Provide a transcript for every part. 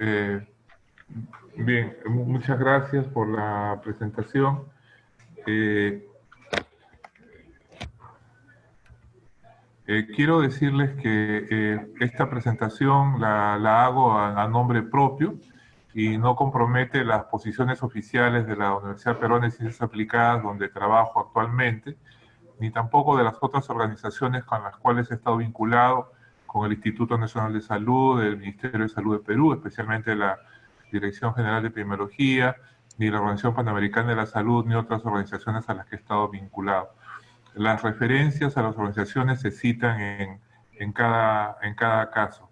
Eh, Bien, muchas gracias por la presentación. Eh, Quiero decirles que esta presentación la hago a nombre propio y no compromete las posiciones oficiales de la Universidad Peruana de Ciencias Aplicadas, donde trabajo actualmente, ni tampoco de las otras organizaciones con las cuales he estado vinculado, con el Instituto Nacional de Salud, el Ministerio de Salud de Perú, especialmente la Dirección General de Epidemiología, ni la Organización Panamericana de la Salud, ni otras organizaciones a las que he estado vinculado. Las referencias a las organizaciones se citan en cada caso.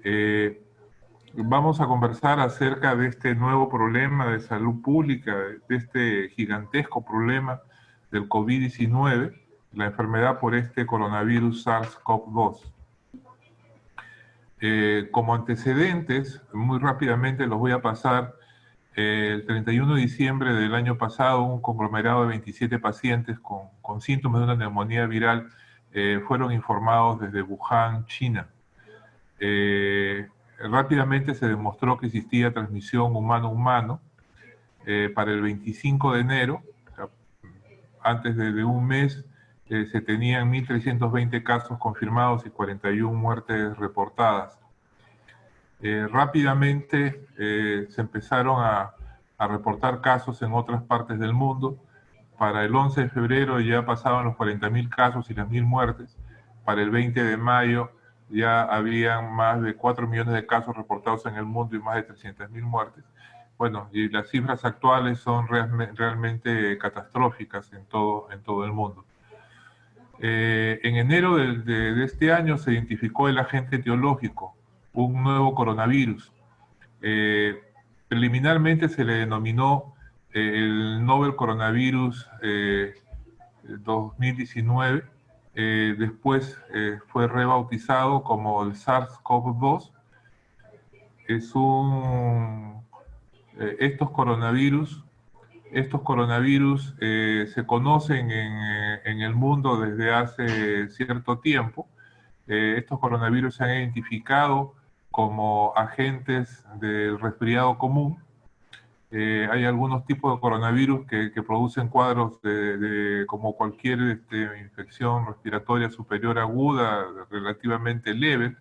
Eh, Vamos a conversar acerca de este nuevo problema de salud pública, de este gigantesco problema del COVID-19, la enfermedad por este coronavirus SARS-CoV-2. Como antecedentes, muy rápidamente los voy a pasar. El 31 de diciembre del año pasado, un conglomerado de 27 pacientes con síntomas de una neumonía viral fueron informados desde Wuhan, China. Rápidamente se demostró que existía transmisión humano-humano. Para el 25 de enero, o sea, antes de un mes, se tenían 1.320 casos confirmados y 41 muertes reportadas. Rápidamente se empezaron a reportar casos en otras partes del mundo. Para el 11 de febrero ya pasaban los 40.000 casos y las 1.000 muertes. Para el 20 de mayo ya habían más de 4 millones de casos reportados en el mundo y más de 300.000 muertes. Bueno, y las cifras actuales son realmente catastróficas en todo el mundo. En enero de este año se identificó el agente etiológico, un nuevo coronavirus. Preliminarmente se le denominó el Novel Coronavirus 2019, después fue rebautizado como el SARS-CoV-2. Es estos coronavirus se conocen en el mundo desde hace cierto tiempo. Estos coronavirus se han identificado como agentes del resfriado común. Hay algunos tipos de coronavirus que producen cuadros como cualquier infección respiratoria superior aguda, relativamente leve.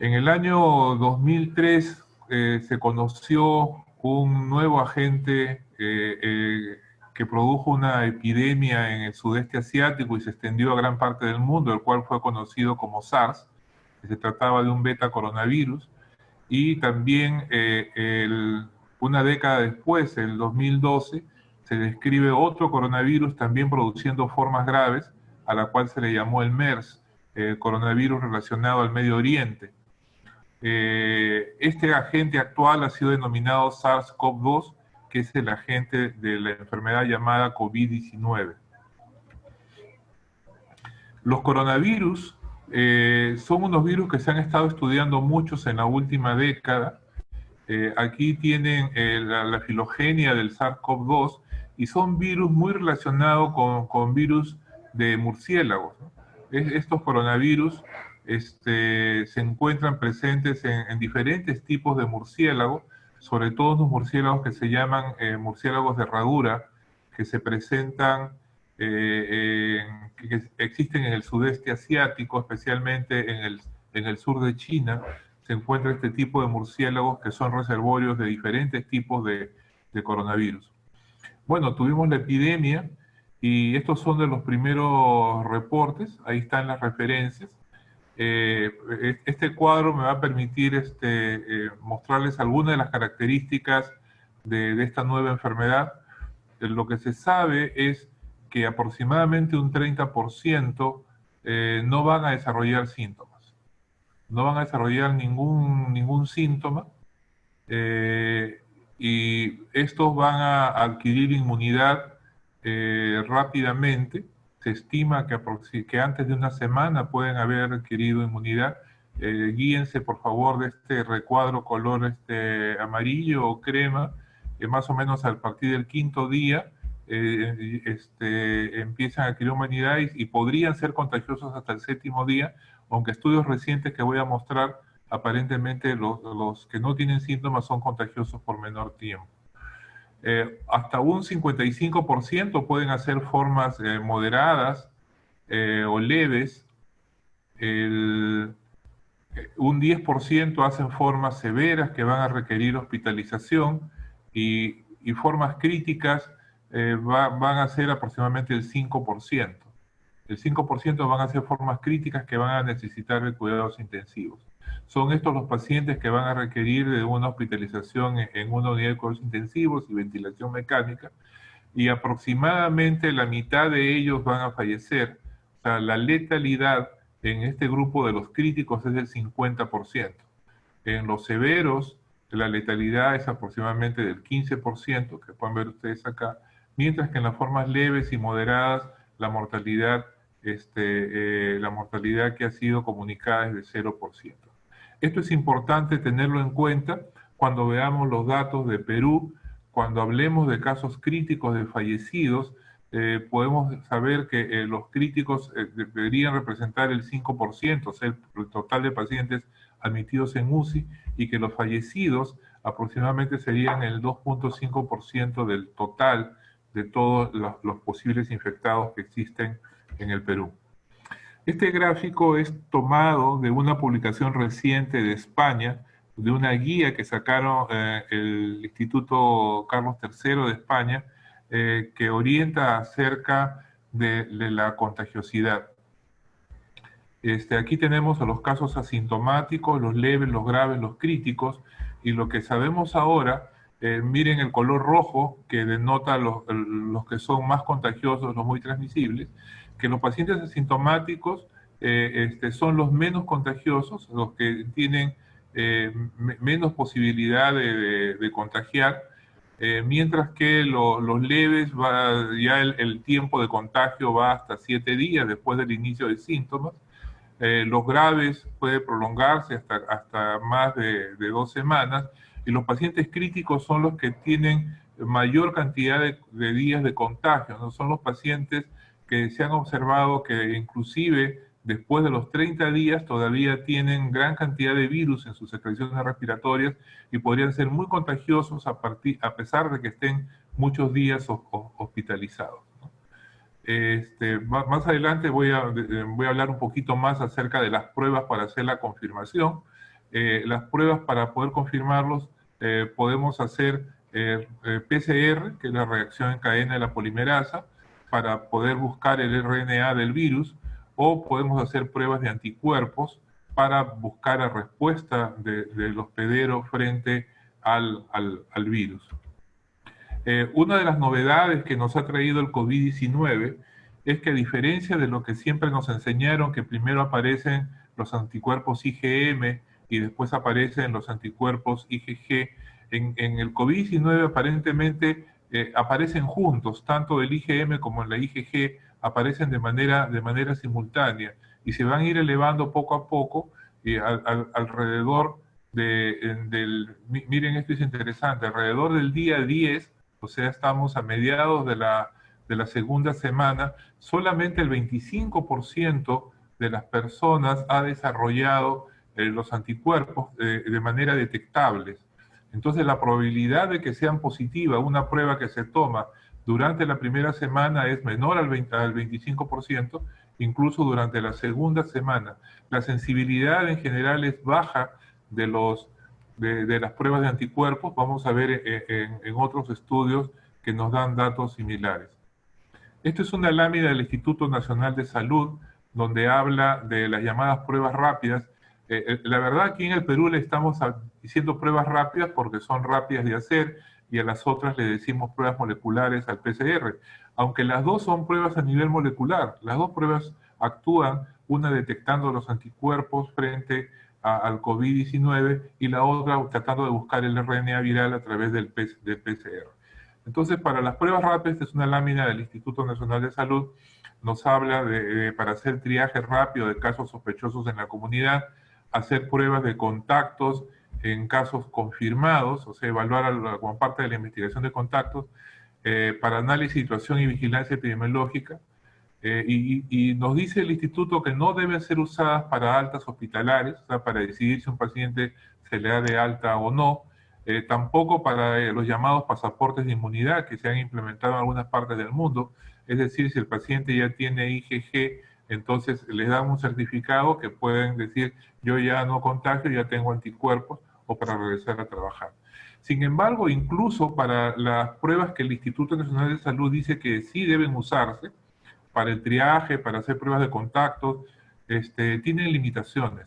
En el año 2003 se conoció un nuevo agente que produjo una epidemia en el sudeste asiático y se extendió a gran parte del mundo, el cual fue conocido como SARS, que se trataba de un beta coronavirus. Y también una década después, en el 2012, se describe otro coronavirus también produciendo formas graves, a la cual se le llamó el MERS, el coronavirus relacionado al Medio Oriente. Este agente actual ha sido denominado SARS-CoV-2, que es el agente de la enfermedad llamada COVID-19. Los coronavirus son unos virus que se han estado estudiando muchos en la última década. Aquí tienen la filogenia del SARS-CoV-2 y son virus muy relacionados con virus de murciélagos, ¿no? Estos coronavirus se encuentran presentes en diferentes tipos de murciélagos, sobre todo los murciélagos que se llaman murciélagos de herradura, que se presentan, que existen en el sudeste asiático, especialmente en el sur de China. Se encuentra este tipo de murciélagos que son reservorios de diferentes tipos de coronavirus. Bueno, tuvimos la epidemia y estos son de los primeros reportes, ahí están las referencias. Este cuadro me va a permitir mostrarles algunas de las características de esta nueva enfermedad. Lo que se sabe es que aproximadamente un 30% no van a desarrollar síntomas. No van a desarrollar ningún síntoma y estos van a adquirir inmunidad rápidamente. Se estima que antes de una semana pueden haber adquirido inmunidad. Guíense por favor de este recuadro color amarillo o crema, que más o menos a partir del quinto día empiezan a adquirir inmunidad y podrían ser contagiosos hasta el séptimo día, aunque estudios recientes que voy a mostrar aparentemente los que no tienen síntomas son contagiosos por menor tiempo. Hasta un 55% pueden hacer formas moderadas o leves. Un 10% hacen formas severas que van a requerir hospitalización y formas críticas van a ser aproximadamente el 5%. El 5% van a ser formas críticas que van a necesitar de cuidados intensivos. Son estos los pacientes que van a requerir de una hospitalización en una unidad de cuidados intensivos y ventilación mecánica, y aproximadamente la mitad de ellos van a fallecer. O sea, la letalidad en este grupo de los críticos es del 50%. En los severos, la letalidad es aproximadamente del 15%, que pueden ver ustedes acá, mientras que en las formas leves y moderadas, la mortalidad que ha sido comunicada es de 0%. Esto es importante tenerlo en cuenta cuando veamos los datos de Perú. Cuando hablemos de casos críticos de fallecidos, podemos saber que los críticos deberían representar el 5%, o sea, el total de pacientes admitidos en UCI, y que los fallecidos aproximadamente serían el 2.5% del total de todos los posibles infectados que existen en el Perú. Este gráfico es tomado de una publicación reciente de España, de una guía que sacaron el Instituto Carlos III de España, que orienta acerca de la contagiosidad. Aquí tenemos a los casos asintomáticos, los leves, los graves, los críticos, y lo que sabemos ahora, miren el color rojo que denota los que son más contagiosos, los muy transmisibles, que los pacientes asintomáticos son los menos contagiosos, los que tienen menos posibilidad de contagiar, mientras que los leves, ya el tiempo de contagio va hasta 7 días después del inicio de síntomas. Los graves puede prolongarse hasta más de 2 semanas, y los pacientes críticos son los que tienen mayor cantidad de días de contagio, ¿no? Son los pacientes que se han observado que inclusive después de los 30 días todavía tienen gran cantidad de virus en sus secreciones respiratorias y podrían ser muy contagiosos a pesar de que estén muchos días hospitalizados. Más adelante voy a hablar un poquito más acerca de las pruebas para hacer la confirmación. Las pruebas para poder confirmarlos, podemos hacer PCR, que es la reacción en cadena de la polimerasa, para poder buscar el RNA del virus, o podemos hacer pruebas de anticuerpos para buscar la respuesta del hospedero frente al virus. Una de las novedades que nos ha traído el COVID-19 es que, a diferencia de lo que siempre nos enseñaron, que primero aparecen los anticuerpos IgM y después aparecen los anticuerpos IgG, en el COVID-19 aparentemente aparecen juntos, tanto el IgM como la IgG aparecen de manera simultánea y se van a ir elevando poco a poco alrededor miren, esto es interesante, alrededor del día 10, o sea, estamos a mediados de la segunda semana, solamente el 25% de las personas ha desarrollado los anticuerpos de manera detectables. Entonces, la probabilidad de que sean positivas una prueba que se toma durante la primera semana es menor al 25%, incluso durante la segunda semana. La sensibilidad en general es baja de las pruebas de anticuerpos. Vamos a ver en otros estudios que nos dan datos similares. Esto es una lámina del Instituto Nacional de Salud, donde habla de las llamadas pruebas rápidas. La verdad, aquí en el Perú le estamos diciendo pruebas rápidas porque son rápidas de hacer, y a las otras le decimos pruebas moleculares al PCR, aunque las dos son pruebas a nivel molecular. Las dos pruebas actúan, una detectando los anticuerpos frente al COVID-19 y la otra tratando de buscar el RNA viral a través del PCR. Entonces, para las pruebas rápidas, esta es una lámina del Instituto Nacional de Salud, nos habla para hacer triaje rápido de casos sospechosos en la comunidad, hacer pruebas de contactos en casos confirmados, o sea, evaluar como parte de la investigación de contactos, para análisis, situación y vigilancia epidemiológica, Y nos dice el instituto que no deben ser usadas para altas hospitalarias, o sea, para decidir si un paciente se le da de alta o no, tampoco para los llamados pasaportes de inmunidad que se han implementado en algunas partes del mundo. Es decir, si el paciente ya tiene IgG, entonces les dan un certificado que pueden decir yo ya no contagio, ya tengo anticuerpos, o para regresar a trabajar. Sin embargo, incluso para las pruebas que el Instituto Nacional de Salud dice que sí deben usarse, para el triaje, para hacer pruebas de contactos, tienen limitaciones.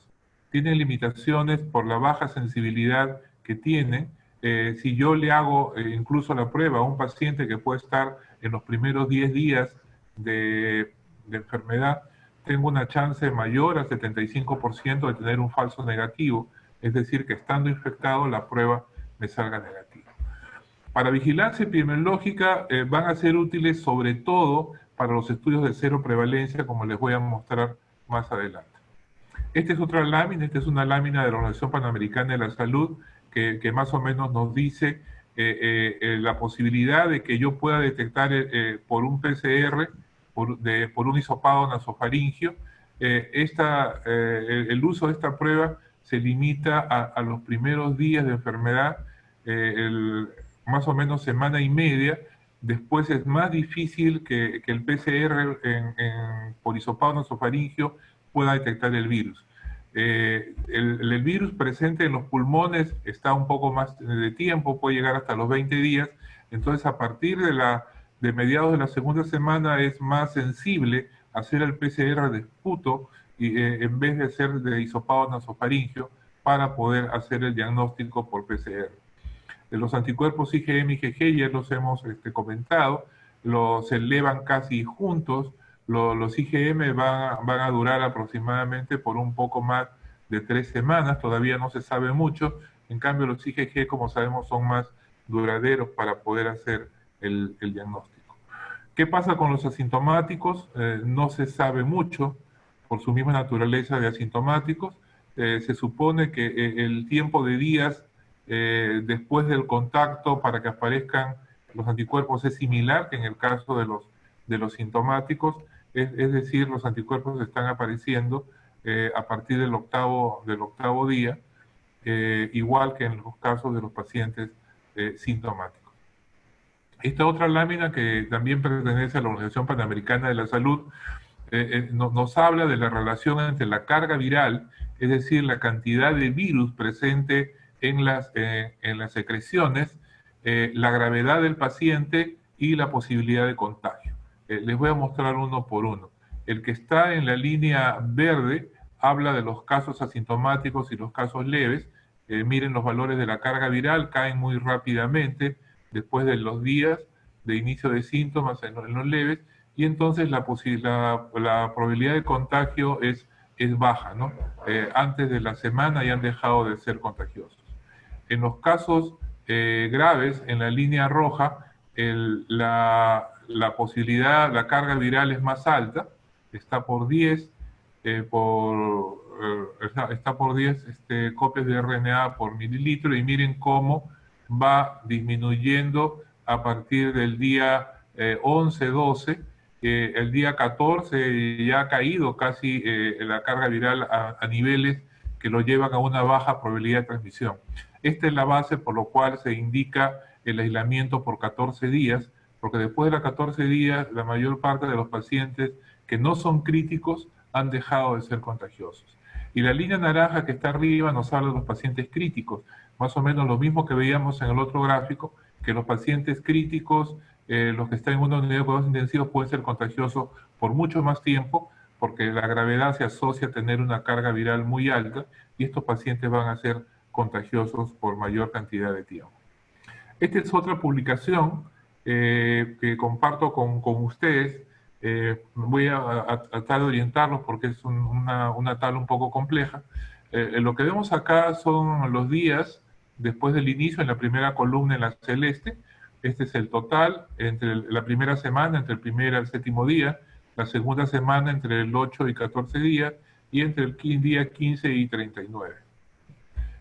Tienen limitaciones por la baja sensibilidad que tienen. Si yo le hago incluso la prueba a un paciente que puede estar en los primeros 10 días de enfermedad, tengo una chance mayor al 75% de tener un falso negativo, es decir, que estando infectado la prueba me salga negativa. Para vigilancia epidemiológica van a ser útiles sobre todo para los estudios de cero prevalencia, como les voy a mostrar más adelante. Esta es otra lámina, esta es una lámina de la Organización Panamericana de la Salud que más o menos nos dice la posibilidad de que yo pueda detectar por un PCR, por un hisopado nasofaringio. El uso de esta prueba se limita a los primeros días de enfermedad, más o menos semana y media. Después es más difícil que el PCR por hisopado nasofaringio pueda detectar el virus. El virus presente en los pulmones está un poco más de tiempo, puede llegar hasta los 20 días, entonces a partir de mediados de la segunda semana es más sensible hacer el PCR de esputo en vez de hacer de hisopado nasofaringio para poder hacer el diagnóstico por PCR. Los anticuerpos IgM y IgG ya los hemos comentado, se elevan casi juntos. Los IgM van a durar aproximadamente por un poco más de 3 semanas, todavía no se sabe mucho. En cambio, los IgG, como sabemos, son más duraderos para poder hacer el diagnóstico. ¿Qué pasa con los asintomáticos? No se sabe mucho por su misma naturaleza de asintomáticos. Se supone que el tiempo de días después del contacto para que aparezcan los anticuerpos es similar que en el caso de los sintomáticos, es decir, los anticuerpos están apareciendo a partir del octavo día, igual que en los casos de los pacientes sintomáticos. Esta otra lámina, que también pertenece a la Organización Panamericana de la Salud, nos habla de la relación entre la carga viral, es decir, la cantidad de virus presente en las secreciones, la gravedad del paciente y la posibilidad de contagio. Les voy a mostrar uno por uno. El que está en la línea verde habla de los casos asintomáticos y los casos leves. Miren los valores de la carga viral, caen muy rápidamente después de los días de inicio de síntomas en los leves, y entonces la probabilidad de contagio es baja, ¿no? Antes de la semana ya han dejado de ser contagiosos. En los casos graves, en la línea roja, la posibilidad, la carga viral es más alta, está por 10, está por 10 copias de RNA por mililitro, y miren cómo va disminuyendo a partir del día 11, 12, el día 14 ya ha caído casi la carga viral a niveles que lo llevan a una baja probabilidad de transmisión. Esta es la base por lo cual se indica el aislamiento por 14 días, porque después de los 14 días la mayor parte de los pacientes que no son críticos han dejado de ser contagiosos. Y la línea naranja que está arriba nos habla de los pacientes críticos, más o menos lo mismo que veíamos en el otro gráfico, que los pacientes críticos, los que están en una unidad de cuidados intensivos, pueden ser contagiosos por mucho más tiempo, porque la gravedad se asocia a tener una carga viral muy alta, y estos pacientes van a ser contagiosos por mayor cantidad de tiempo. Esta es otra publicación que comparto con ustedes. Voy a tratar de orientarlos porque es una tabla un poco compleja. Lo que vemos acá son los días después del inicio, en la primera columna en la celeste. Este es el total entre la primera semana, entre el primer y el séptimo día, la segunda semana entre el 8 y 14 días, y entre el día 15 y 39.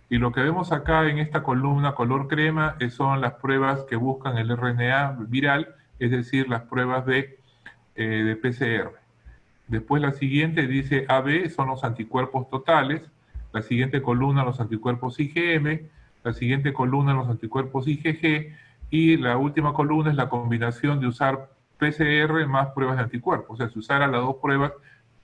Y lo que vemos acá en esta columna color crema son las pruebas que buscan el RNA viral, es decir, las pruebas de PCR. Después la siguiente dice AB, son los anticuerpos totales. La siguiente columna, los anticuerpos IgM. La siguiente columna, los anticuerpos IgG. Y la última columna es la combinación de usar PCR más pruebas de anticuerpos. O sea, si usara las dos pruebas.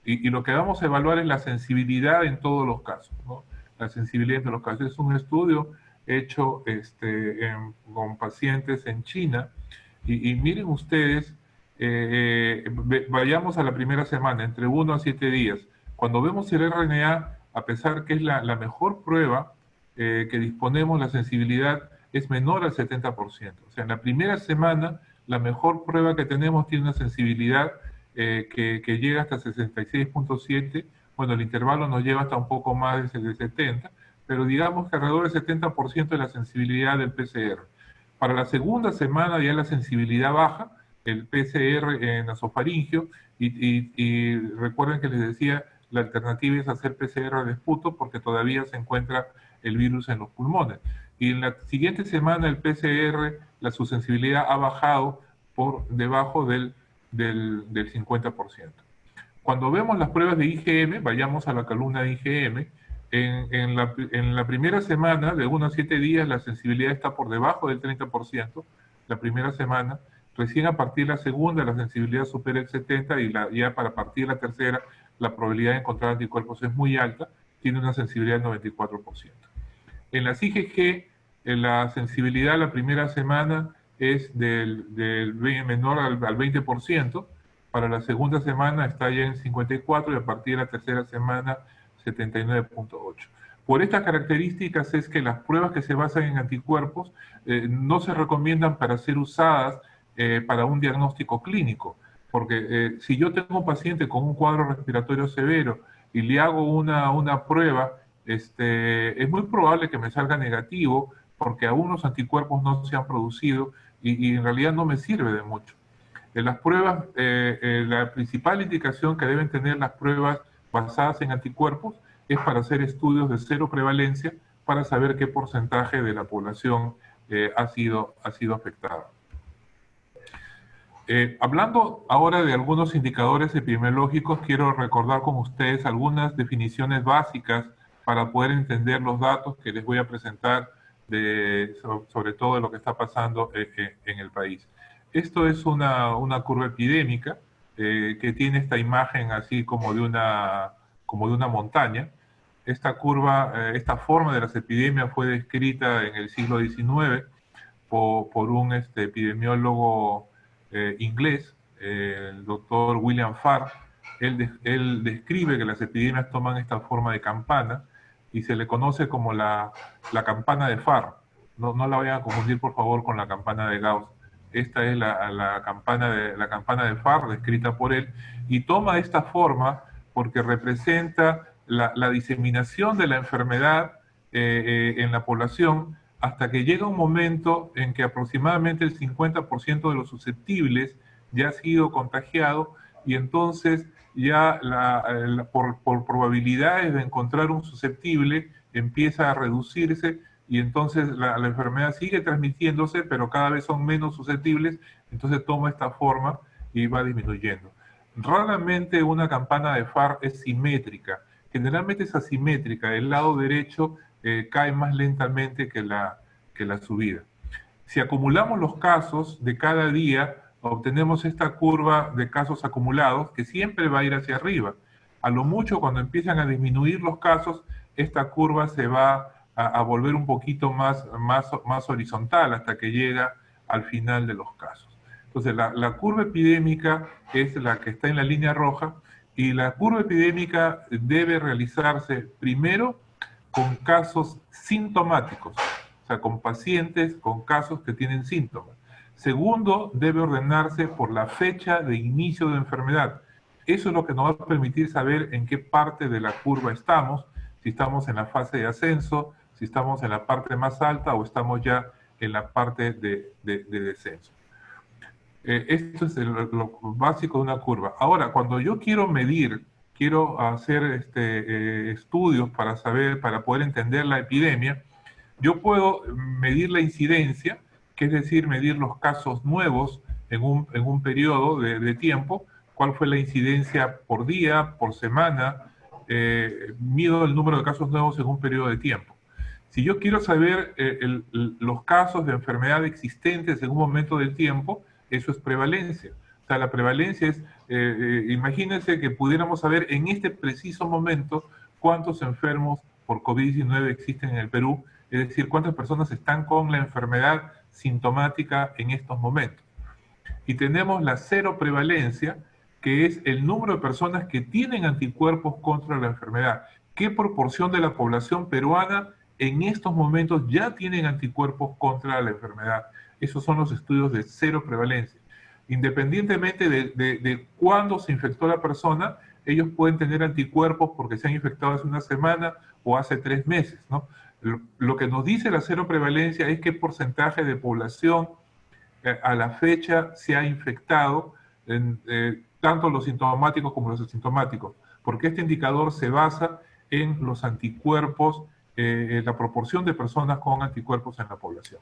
Y lo que vamos a evaluar es la sensibilidad en todos los casos, ¿no? La sensibilidad en todos los casos. Es un estudio hecho con pacientes en China. Y miren ustedes, vayamos a la primera semana, entre 1 a 7 días. Cuando vemos el RNA, a pesar que es la mejor prueba que disponemos, la sensibilidad es menor al 70%. O sea, en la primera semana, la mejor prueba que tenemos tiene una sensibilidad que llega hasta 66.7. Bueno, el intervalo nos lleva hasta un poco más de 70, pero digamos que alrededor del 70% de la sensibilidad del PCR. Para la segunda semana ya la sensibilidad baja, el PCR en nasofaringio, y recuerden que les decía, la alternativa es hacer PCR de esputo porque todavía se encuentra el virus en los pulmones. Y en la siguiente semana el PCR, su sensibilidad ha bajado por debajo del 50%. Cuando vemos las pruebas de IgM, vayamos a la columna de IgM, en la primera semana, de 1 a 7 días, la sensibilidad está por debajo del 30%, la primera semana. Recién a partir de la segunda, la sensibilidad supera el 70%, y ya para partir de la tercera, la probabilidad de encontrar anticuerpos es muy alta, tiene una sensibilidad del 94%. En las IgG, la sensibilidad la primera semana es menor al 20%, para la segunda semana está ya en 54% y a partir de la tercera semana 79.8%. Por estas características es que las pruebas que se basan en anticuerpos no se recomiendan para ser usadas para un diagnóstico clínico, porque si yo tengo un paciente con un cuadro respiratorio severo y le hago una prueba, es muy probable que me salga negativo porque aún los anticuerpos no se han producido y en realidad no me sirve de mucho. En las pruebas, la principal indicación que deben tener las pruebas basadas en anticuerpos es para hacer estudios de cero prevalencia para saber qué porcentaje de la población ha sido afectada. Hablando ahora de algunos indicadores epidemiológicos, quiero recordar con ustedes algunas definiciones básicas para poder entender los datos que les voy a presentar sobre todo de lo que está pasando en el país. Esto es una curva epidémica que tiene esta imagen así como de una montaña. Esta curva, esta forma de las epidemias fue descrita en el siglo XIX por un epidemiólogo inglés, el doctor William Farr. Él describe que las epidemias toman esta forma de campana y se le conoce como la campana de Farr. No la vayan a confundir, por favor, con la campana de Gauss. Esta es la campana de Farr, descrita por él, y toma esta forma porque representa la diseminación de la enfermedad en la población hasta que llega un momento en que aproximadamente el 50% de los susceptibles ya ha sido contagiado y entonces ya por probabilidades de encontrar un susceptible empieza a reducirse y entonces la enfermedad sigue transmitiéndose, pero cada vez son menos susceptibles, entonces toma esta forma y va disminuyendo. Raramente una campana de Farr es simétrica, generalmente es asimétrica, el lado derecho cae más lentamente que la subida. Si acumulamos los casos de cada día, obtenemos esta curva de casos acumulados que siempre va a ir hacia arriba. A lo mucho, cuando empiezan a disminuir los casos, esta curva se va a volver un poquito más horizontal hasta que llega al final de los casos. Entonces, la curva epidémica es la que está en la línea roja y la curva epidémica debe realizarse primero con casos sintomáticos, o sea, con pacientes con casos que tienen síntomas. Segundo, debe ordenarse por la fecha de inicio de enfermedad. Eso es lo que nos va a permitir saber en qué parte de la curva estamos, si estamos en la fase de ascenso, si estamos en la parte más alta o estamos ya en la parte de descenso. Esto es lo básico de una curva. Ahora, cuando yo quiero medir, quiero hacer estudios para poder entender la epidemia, yo puedo medir la incidencia, que es decir, medir los casos nuevos en un periodo de tiempo, cuál fue la incidencia por día, por semana, mido el número de casos nuevos en un periodo de tiempo. Si yo quiero saber los casos de enfermedad existentes en un momento del tiempo, eso es prevalencia. O sea, la prevalencia es, imagínense que pudiéramos saber en este preciso momento cuántos enfermos por COVID-19 existen en el Perú, es decir, cuántas personas están con la enfermedad sintomática en estos momentos. Y tenemos la cero prevalencia, que es el número de personas que tienen anticuerpos contra la enfermedad. ¿Qué proporción de la población peruana en estos momentos ya tienen anticuerpos contra la enfermedad? Esos son los estudios de cero prevalencia. Independientemente de cuándo se infectó la persona, ellos pueden tener anticuerpos porque se han infectado hace una semana o hace 3 meses, ¿no? Lo que nos dice la cero prevalencia es qué porcentaje de población a la fecha se ha infectado, tanto los sintomáticos como los asintomáticos, porque este indicador se basa en los anticuerpos, la proporción de personas con anticuerpos en la población.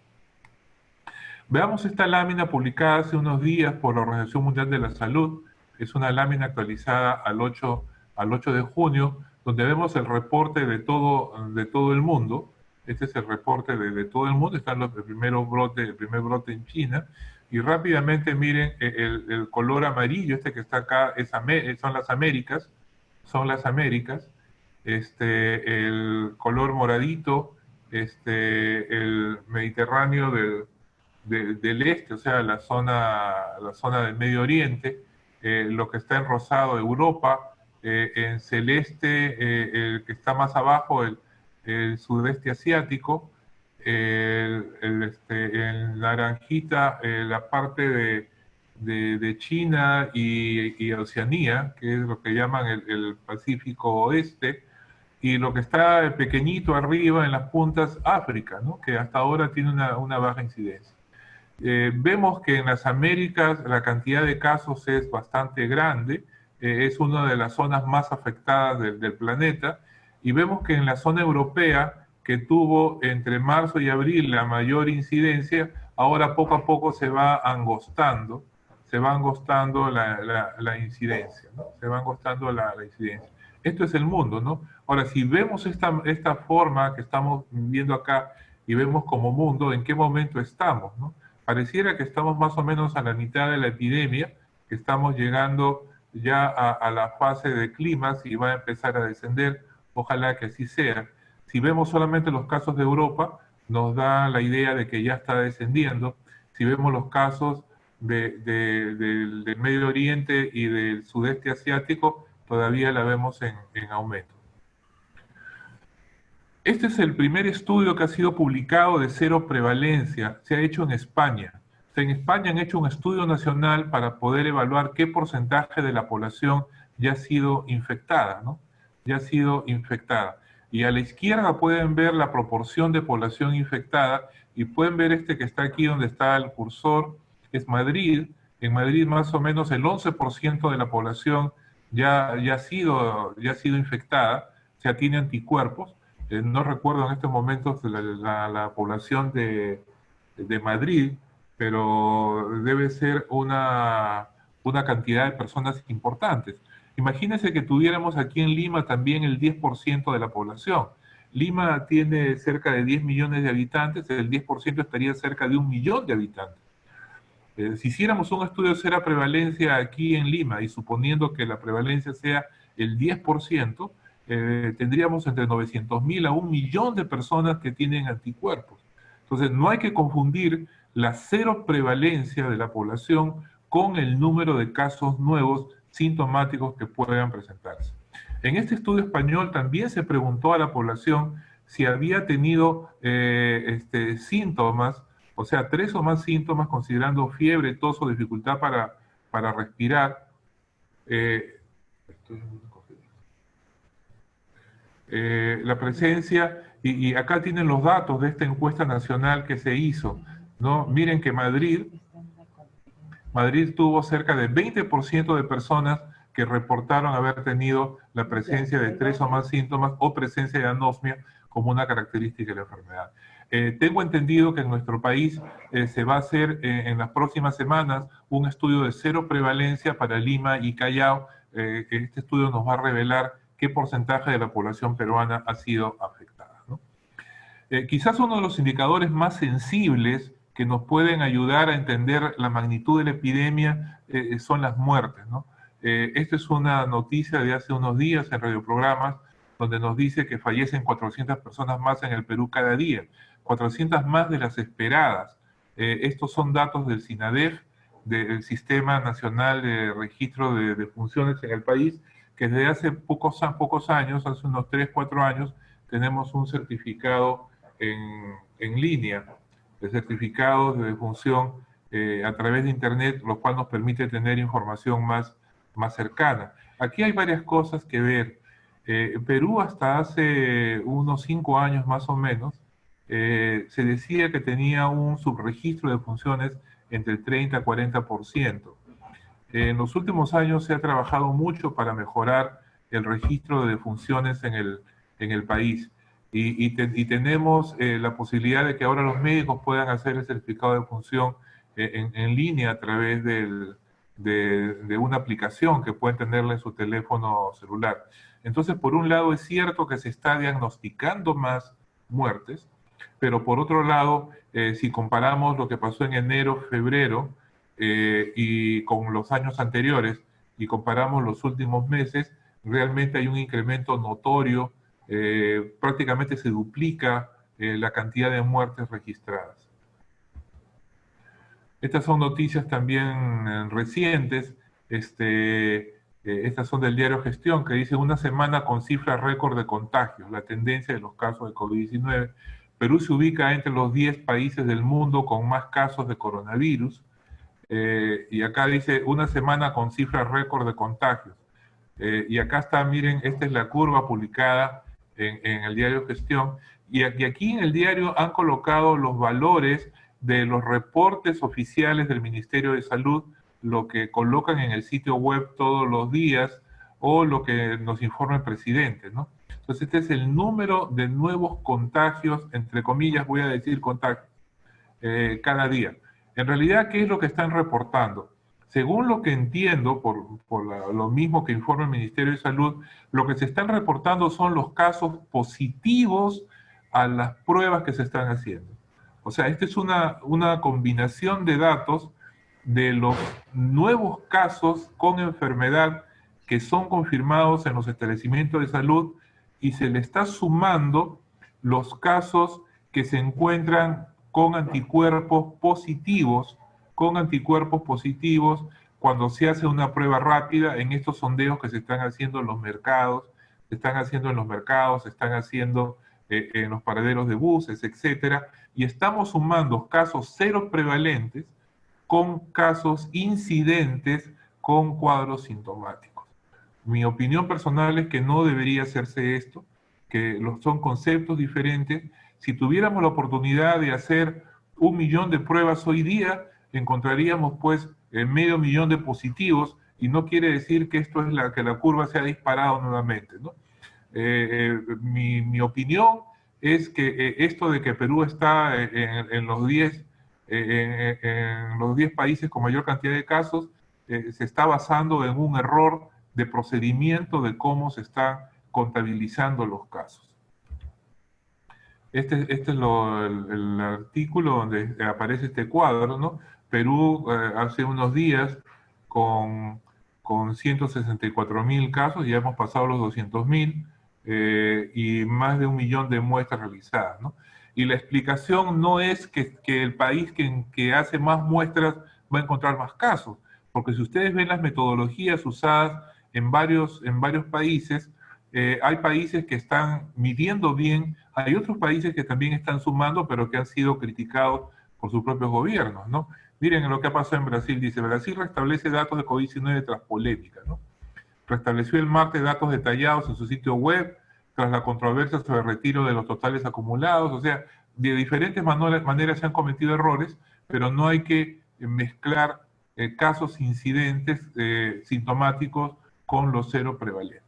Veamos esta lámina publicada hace unos días por la Organización Mundial de la Salud. Es una lámina actualizada al 8 de junio, donde vemos el reporte de todo el mundo. Este es el reporte de todo el mundo. Está el primer brote en China. Y rápidamente miren el color amarillo, este que está acá, son las Américas. Son las Américas. El color moradito, el Mediterráneo del este, o sea, la zona del Medio Oriente, lo que está en rosado, Europa, en celeste, el que está más abajo, el sudeste asiático, en naranjita, la parte de China y Oceanía, que es lo que llaman el Pacífico Oeste, y lo que está pequeñito arriba en las puntas, África, ¿no? Que hasta ahora tiene una baja incidencia. Vemos que en las Américas la cantidad de casos es bastante grande, es una de las zonas más afectadas del planeta, y vemos que en la zona europea, que tuvo entre marzo y abril la mayor incidencia, ahora poco a poco se va angostando la incidencia, ¿no? Se va angostando la incidencia. Esto es el mundo, ¿no? Ahora, si vemos esta forma que estamos viendo acá y vemos como mundo, ¿en qué momento estamos, no? Pareciera que estamos más o menos a la mitad de la epidemia, que estamos llegando ya a la fase de climas y va a empezar a descender. Ojalá que así sea. Si vemos solamente los casos de Europa, nos da la idea de que ya está descendiendo. Si vemos los casos del Medio Oriente y del sudeste asiático, todavía la vemos en aumento. Este es el primer estudio que ha sido publicado de cero prevalencia. Se ha hecho en España. O sea, en España han hecho un estudio nacional para poder evaluar qué porcentaje de la población ya ha sido infectada, ¿no? Ya ha sido infectada. Y a la izquierda pueden ver la proporción de población infectada y pueden ver este que está aquí donde está el cursor, es Madrid. En Madrid más o menos el 11% de la población ya ha sido infectada, o sea, tiene anticuerpos. No recuerdo en estos momentos la población de Madrid, pero debe ser una cantidad de personas importantes. Imagínense que tuviéramos aquí en Lima también el 10% de la población. Lima tiene cerca de 10 millones de habitantes, el 10% estaría cerca de 1 millón de habitantes. Si hiciéramos un estudio de cero prevalencia aquí en Lima y suponiendo que la prevalencia sea el 10%, tendríamos entre 900.000 a 1 millón de personas que tienen anticuerpos. Entonces, no hay que confundir la cero prevalencia de la población con el número de casos nuevos sintomáticos que puedan presentarse. En este estudio español también se preguntó a la población si había tenido síntomas, o sea, 3 o más síntomas, considerando fiebre, tos o dificultad para respirar. La presencia, y acá tienen los datos de esta encuesta nacional que se hizo, ¿no? Miren que Madrid tuvo cerca de 20% de personas que reportaron haber tenido la presencia de 3 o más síntomas o presencia de anosmia, como una característica de la enfermedad. Tengo entendido que en nuestro país se va a hacer en las próximas semanas un estudio de cero prevalencia para Lima y Callao. Este estudio nos va a revelar qué porcentaje de la población peruana ha sido afectada, ¿no? Quizás uno de los indicadores más sensibles que nos pueden ayudar a entender la magnitud de la epidemia son las muertes, ¿no? Esta es una noticia de hace unos días en radioprogramas donde nos dice que fallecen 400 personas más en el Perú cada día, 400 más de las esperadas. Estos son datos del SINADEF, del Sistema Nacional de Registro de Defunciones en el país, que desde hace pocos años, hace unos 3, 4 años, tenemos un certificado en línea, de certificados de defunción a través de Internet, lo cual nos permite tener información más cercana. Aquí hay varias cosas que ver. Perú hasta hace unos 5 años más o menos, se decía que tenía un subregistro de defunciones entre el 30 y 40%. En los últimos años se ha trabajado mucho para mejorar el registro de defunciones en el país. Y tenemos la posibilidad de que ahora los médicos puedan hacer el certificado de defunción en línea a través de una aplicación que pueden tenerla en su teléfono celular. Entonces, por un lado, es cierto que se está diagnosticando más muertes, pero por otro lado, si comparamos lo que pasó en enero, febrero, y con los años anteriores, y comparamos los últimos meses, realmente hay un incremento notorio, prácticamente se duplica la cantidad de muertes registradas. Estas son noticias también recientes, estas son del diario Gestión, que dice una semana con cifra récord de contagios, la tendencia de los casos de COVID-19. Perú se ubica entre los 10 países del mundo con más casos de coronavirus, y acá dice una semana con cifra récord de contagios. Y acá está, miren, esta es la curva publicada en el diario Gestión, y aquí en el diario han colocado los valores de los reportes oficiales del Ministerio de Salud, lo que colocan en el sitio web todos los días, o lo que nos informa el presidente, ¿no? Entonces este es el número de nuevos contagios, entre comillas voy a decir contagios, cada día. En realidad, ¿qué es lo que están reportando? Según lo que entiendo, lo mismo que informa el Ministerio de Salud, lo que se están reportando son los casos positivos a las pruebas que se están haciendo. O sea, esta es una combinación de datos de los nuevos casos con enfermedad que son confirmados en los establecimientos de salud, y se le está sumando los casos que se encuentran con anticuerpos positivos cuando se hace una prueba rápida en estos sondeos que se están haciendo en los mercados, se están haciendo en los paraderos de buses, etcétera, y estamos sumando casos cero prevalentes con casos incidentes con cuadros sintomáticos. Mi opinión personal es que no debería hacerse esto, que son conceptos diferentes. Si tuviéramos la oportunidad de hacer 1 millón de pruebas hoy día, encontraríamos pues 500.000 de positivos, y no quiere decir que esto es que la curva se ha disparado nuevamente, ¿no? Mi opinión es que esto de que Perú está en los 10 países con mayor cantidad de casos se está basando en un error de procedimiento de cómo se están contabilizando los casos. Este es el artículo donde aparece este cuadro, ¿no? Perú hace unos días con 164.000 casos, ya hemos pasado los 200.000, y más de 1 millón de muestras realizadas, ¿no? Y la explicación no es que el país que hace más muestras va a encontrar más casos, porque si ustedes ven las metodologías usadas en varios países, hay países que están midiendo bien, hay otros países que también están sumando, pero que han sido criticados por sus propios gobiernos, ¿no? Miren lo que ha pasado en Brasil. Dice, Brasil restablece datos de COVID-19 tras polémica, ¿no? Restableció el martes datos detallados en su sitio web tras la controversia sobre el retiro de los totales acumulados. O sea, de diferentes maneras se han cometido errores, pero no hay que mezclar casos incidentes sintomáticos con los cero prevalentes.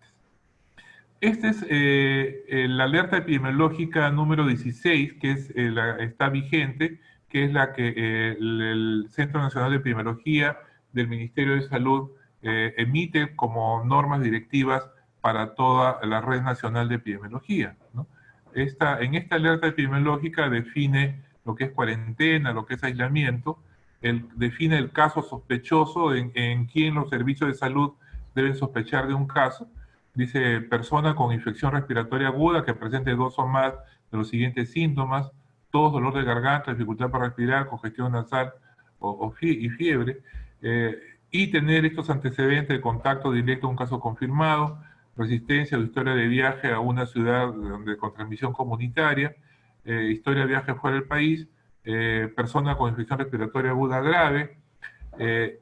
Esta es la alerta epidemiológica número 16, que es, está vigente, que es la que el Centro Nacional de Epidemiología del Ministerio de Salud emite como normas directivas para toda la red nacional de epidemiología, ¿no? En esta alerta epidemiológica define lo que es cuarentena, lo que es aislamiento, define el caso sospechoso en quien los servicios de salud deben sospechar de un caso. Dice, persona con infección respiratoria aguda que presente 2 o más de los siguientes síntomas: tos, dolor de garganta, dificultad para respirar, congestión nasal y fiebre, y tener estos antecedentes de contacto directo a un caso confirmado, resistencia o historia de viaje a una ciudad con transmisión comunitaria, historia de viaje fuera del país, persona con infección respiratoria aguda grave,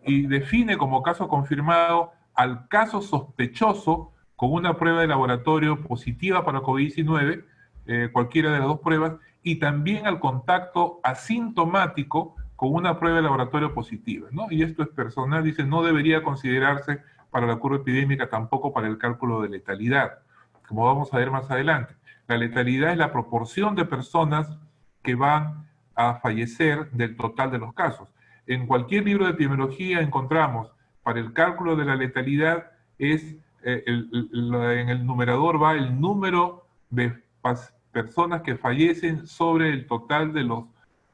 y define como caso confirmado al caso sospechoso con una prueba de laboratorio positiva para COVID-19, cualquiera de las dos pruebas, y también al contacto asintomático con una prueba de laboratorio positiva, ¿no? Y esto es personal, dice, no debería considerarse para la curva epidémica, tampoco para el cálculo de letalidad, como vamos a ver más adelante. La letalidad es la proporción de personas que van a fallecer del total de los casos. En cualquier libro de epidemiología encontramos, para el cálculo de la letalidad, en el numerador va el número de personas que fallecen sobre el total de los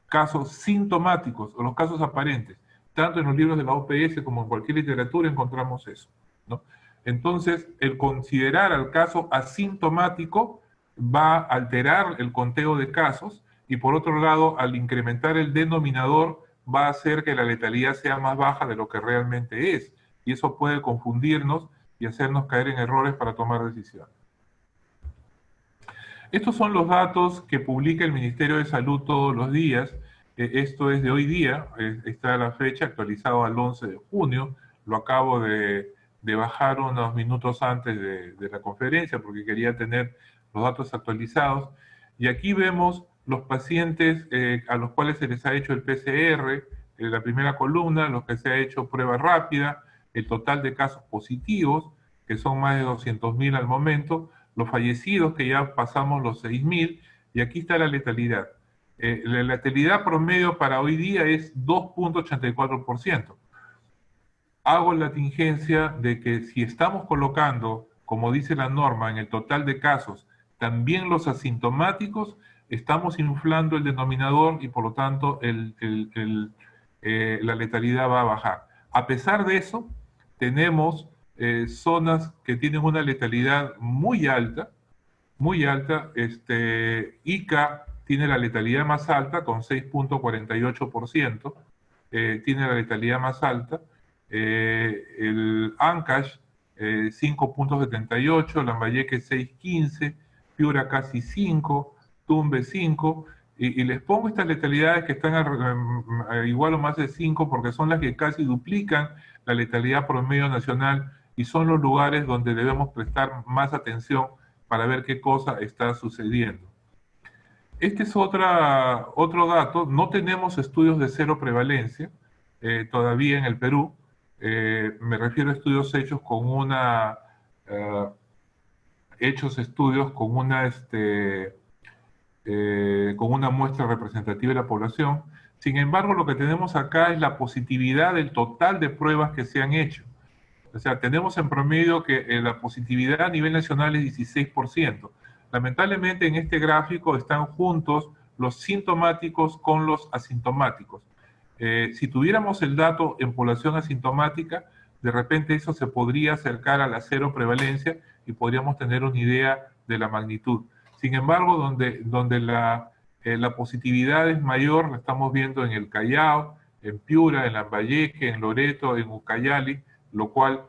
casos sintomáticos o los casos aparentes. Tanto en los libros de la OPS como en cualquier literatura encontramos eso, ¿no? Entonces, el considerar al caso asintomático va a alterar el conteo de casos, y por otro lado, al incrementar el denominador, va a hacer que la letalidad sea más baja de lo que realmente es. Y eso puede confundirnos y hacernos caer en errores para tomar decisiones. Estos son los datos que publica el Ministerio de Salud todos los días. Esto es de hoy día, está la fecha actualizado al 11 de junio. Lo acabo de bajar unos minutos antes de la conferencia porque quería tener los datos actualizados. Y aquí vemos los pacientes a los cuales se les ha hecho el PCR, en la primera columna, los que se ha hecho prueba rápida, el total de casos positivos, que son más de 200.000 al momento, los fallecidos, que ya pasamos los 6.000, y aquí está la letalidad. La letalidad promedio para hoy día es 2.84%. Hago la tingencia de que si estamos colocando, como dice la norma, en el total de casos, también los asintomáticos, estamos inflando el denominador y por lo tanto la letalidad va a bajar. A pesar de eso, tenemos zonas que tienen una letalidad muy alta, muy alta. Ica tiene la letalidad más alta con 6.48%, tiene la letalidad más alta. El Ancash 5.78, Lambayeque 6.15, Piura casi 5, Tumbe 5, y les pongo estas letalidades que están igual o más de 5 porque son las que casi duplican la letalidad promedio nacional y son los lugares donde debemos prestar más atención para ver qué cosa está sucediendo. Este es otro dato. No tenemos estudios de cero prevalencia todavía en el Perú. Me refiero a estudios hechos con con una muestra representativa de la población. Sin embargo, lo que tenemos acá es la positividad del total de pruebas que se han hecho. O sea, tenemos en promedio que la positividad a nivel nacional es 16%. Lamentablemente en este gráfico están juntos los sintomáticos con los asintomáticos. Si tuviéramos el dato en población asintomática, de repente eso se podría acercar a la cero prevalencia y podríamos tener una idea de la magnitud. Sin embargo, donde la positividad es mayor, la estamos viendo en el Callao, en Piura, en Lambayeque, en Loreto, en Ucayali, lo cual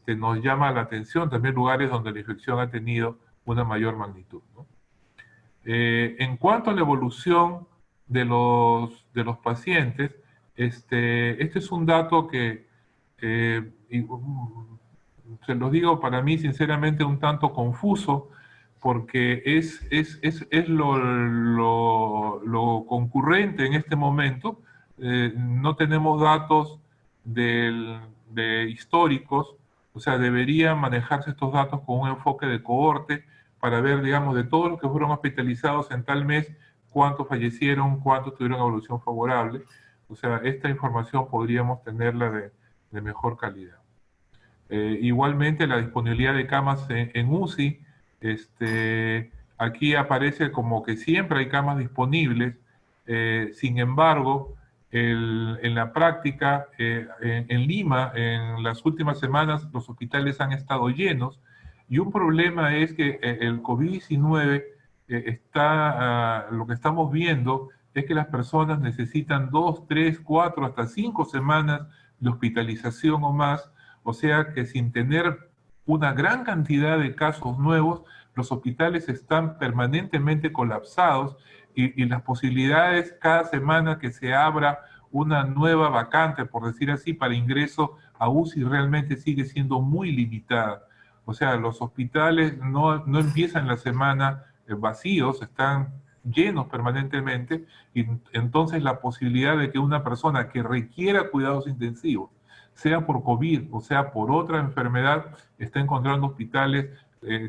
nos llama la atención, también lugares donde la infección ha tenido una mayor magnitud, ¿no? En cuanto a la evolución de los pacientes, este es un dato que, se los digo, para mí sinceramente un tanto confuso, porque es lo concurrente en este momento. No tenemos datos de históricos O sea, deberían manejarse estos datos con un enfoque de cohorte para ver, digamos, de todos los que fueron hospitalizados en tal mes, cuántos fallecieron, cuántos tuvieron evolución favorable. O sea, esta información podríamos tenerla de mejor calidad. Igualmente, la disponibilidad de camas en UCI, aquí aparece como que siempre hay camas disponibles. Sin embargo, en la práctica, en Lima, en las últimas semanas, los hospitales han estado llenos, y un problema es que el COVID-19 lo que estamos viendo es que las personas necesitan 2, 3, 4, hasta 5 semanas de hospitalización o más. O sea que sin tener una gran cantidad de casos nuevos, los hospitales están permanentemente colapsados, y las posibilidades cada semana que se abra una nueva vacante, por decir así, para ingreso a UCI realmente sigue siendo muy limitada. O sea, los hospitales no empiezan la semana vacíos, están llenos permanentemente, y entonces la posibilidad de que una persona que requiera cuidados intensivos, sea por COVID o sea por otra enfermedad, está encontrando hospitales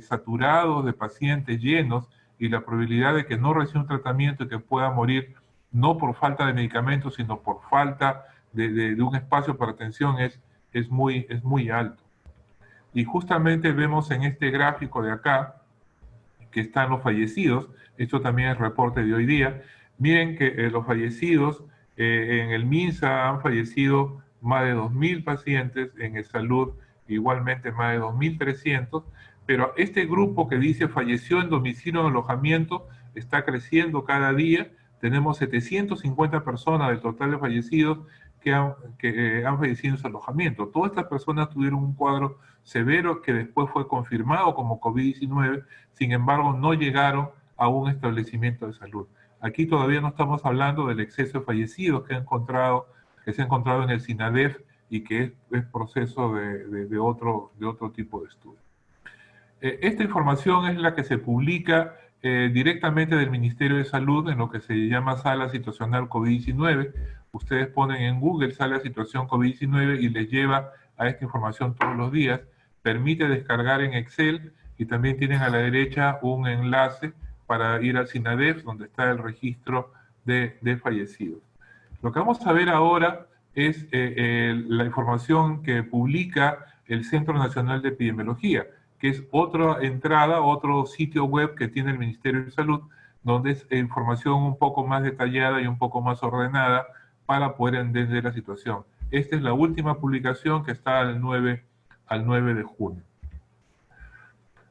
saturados de pacientes llenos, y la probabilidad de que no reciba un tratamiento y que pueda morir no por falta de medicamentos, sino por falta de un espacio para atención es muy alto. Y justamente vemos en este gráfico de acá que están los fallecidos. Esto también es reporte de hoy día. Miren que los fallecidos en el MINSA han fallecido más de 2.000 pacientes, en el Salud igualmente más de 2.300, pero este grupo que dice falleció en domicilio o alojamiento está creciendo cada día. Tenemos 750 personas del total de fallecidos que han fallecido en su alojamiento. Todas estas personas tuvieron un cuadro severo que después fue confirmado como COVID-19, sin embargo no llegaron a un establecimiento de salud. Aquí todavía no estamos hablando del exceso de fallecidos que se ha encontrado en el SINADEF, y que es proceso de otro tipo de estudio. Esta información es la que se publica directamente del Ministerio de Salud en lo que se llama Sala Situacional COVID-19. Ustedes ponen en Google Sala Situación COVID-19 y les lleva a esta información todos los días. Permite descargar en Excel, y también tienen a la derecha un enlace para ir al SINADEF, donde está el registro de fallecidos. Lo que vamos a ver ahora es la información que publica el Centro Nacional de Epidemiología, que es otra entrada, otro sitio web que tiene el Ministerio de Salud, donde es información un poco más detallada y un poco más ordenada para poder entender la situación. Esta es la última publicación, que está al 9 de junio.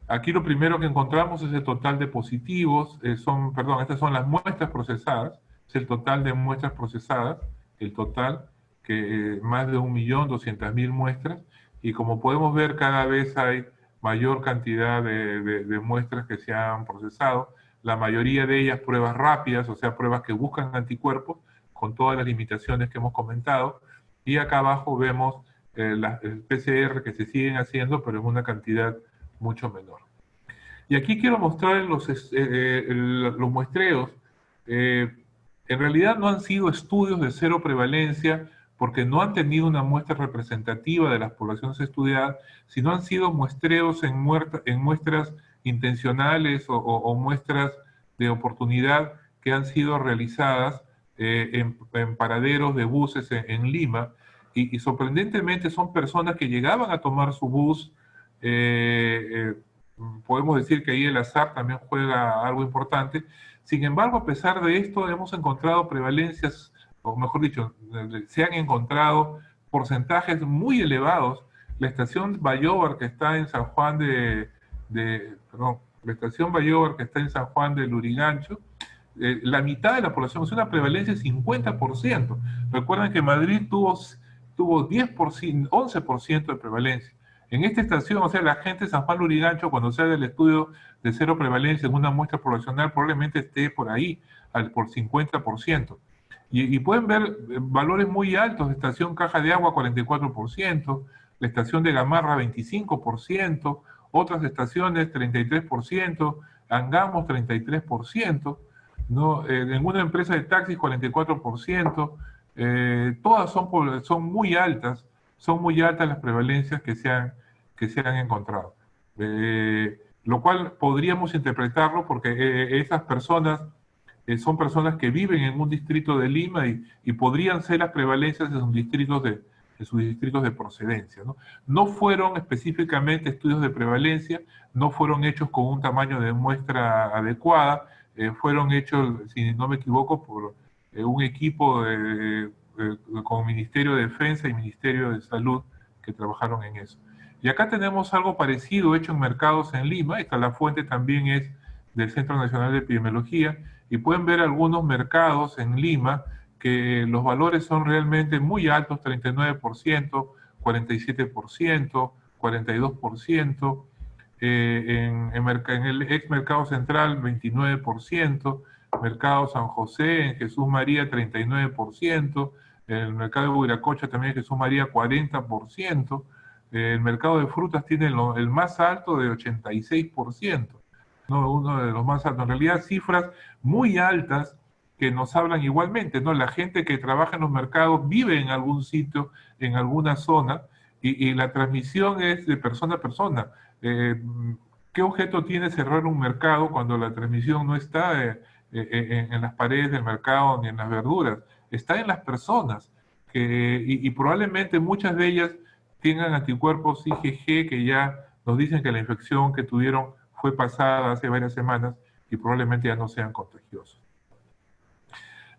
Aquí lo primero que encontramos es el total de positivos, estas son las muestras procesadas, es el total de muestras procesadas, el total, que más de 1.200.000 muestras, y como podemos ver cada vez hay mayor cantidad de muestras que se han procesado, la mayoría de ellas pruebas rápidas, o sea, pruebas que buscan anticuerpos, con todas las limitaciones que hemos comentado, y acá abajo vemos el PCR que se siguen haciendo, pero en una cantidad mucho menor. Y aquí quiero mostrar los muestreos. En realidad no han sido estudios de cero prevalencia, porque no han tenido una muestra representativa de las poblaciones estudiadas, sino han sido muestreos en muestras intencionales o muestras de oportunidad que han sido realizadas en paraderos de buses en Lima, y sorprendentemente son personas que llegaban a tomar su bus. Podemos decir que ahí el azar también juega algo importante. Sin embargo, a pesar de esto, hemos encontrado prevalencias, o mejor dicho, se han encontrado porcentajes muy elevados. La estación Bayobar, que está en San Juan la estación Bayobar, que está en San Juan de Lurigancho, la mitad de la población, es una prevalencia de 50%. Recuerden que Madrid tuvo 10%, 11% de prevalencia. En esta estación, o sea, la gente de San Juan Lurigancho, cuando se haga el estudio de cero prevalencia en una muestra poblacional, probablemente esté por ahí, por 50%. Y pueden ver valores muy altos: la estación Caja de Agua 44%, la estación de Gamarra 25%, otras estaciones 33%, Angamos 33%, ¿no? En una empresa de taxis 44%, todas son muy altas las prevalencias que se han que se han encontrado. Lo cual podríamos interpretarlo porque esas personas son personas que viven en un distrito de Lima y podrían ser las prevalencias de sus distritos de procedencia, ¿no? No fueron específicamente estudios de prevalencia, no fueron hechos con un tamaño de muestra adecuada, fueron hechos, si no me equivoco, por un equipo con Ministerio de Defensa y Ministerio de Salud que trabajaron en eso. Y acá tenemos algo parecido hecho en mercados en Lima. La fuente también es del Centro Nacional de Epidemiología, y pueden ver algunos mercados en Lima que los valores son realmente muy altos: 39%, 47%, 42%, en el ex Mercado Central 29%, Mercado San José, en Jesús María 39%, el Mercado de Huiracocha también, Jesús María 40%, el Mercado de Frutas tiene el más alto de 86%, ¿no? Uno de los más altos. En realidad, cifras muy altas que nos hablan igualmente, ¿no? La gente que trabaja en los mercados vive en algún sitio, en alguna zona, y la transmisión es de persona a persona. ¿Qué objeto tiene cerrar un mercado cuando la transmisión no está en las paredes del mercado ni en las verduras? Está en las personas, y probablemente muchas de ellas tengan anticuerpos IgG que ya nos dicen que la infección que tuvieron fue pasada hace varias semanas y probablemente ya no sean contagiosos.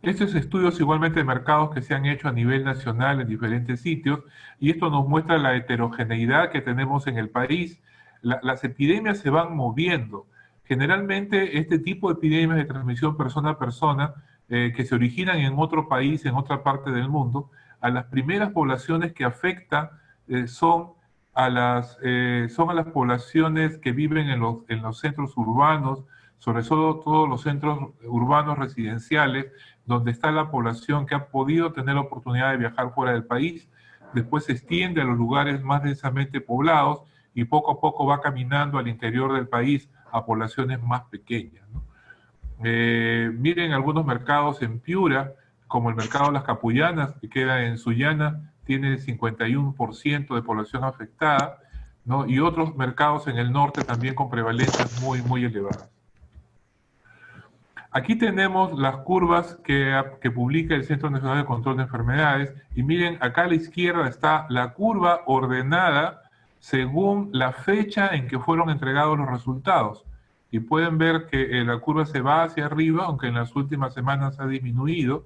Estos estudios igualmente de mercados que se han hecho a nivel nacional en diferentes sitios, y esto nos muestra la heterogeneidad que tenemos en el país. Las epidemias se van moviendo. Generalmente este tipo de epidemias de transmisión persona a persona que se originan en otro país, en otra parte del mundo, a las primeras poblaciones que afecta son son a las poblaciones que viven en los centros urbanos, sobre todo todos los centros urbanos residenciales, donde está la población que ha podido tener la oportunidad de viajar fuera del país. Después se extiende a los lugares más densamente poblados y poco a poco va caminando al interior del país a poblaciones más pequeñas, ¿no? Miren algunos mercados en Piura, como el mercado de las Capullanas, que queda en Sullana, tiene 51% de población afectada, ¿no? Y otros mercados en el norte también con prevalencias muy, muy elevadas. Aquí tenemos las curvas que publica el Centro Nacional de Control de Enfermedades, y miren, acá a la izquierda está la curva ordenada según la fecha en que fueron entregados los resultados. Y pueden ver que la curva se va hacia arriba, aunque en las últimas semanas ha disminuido.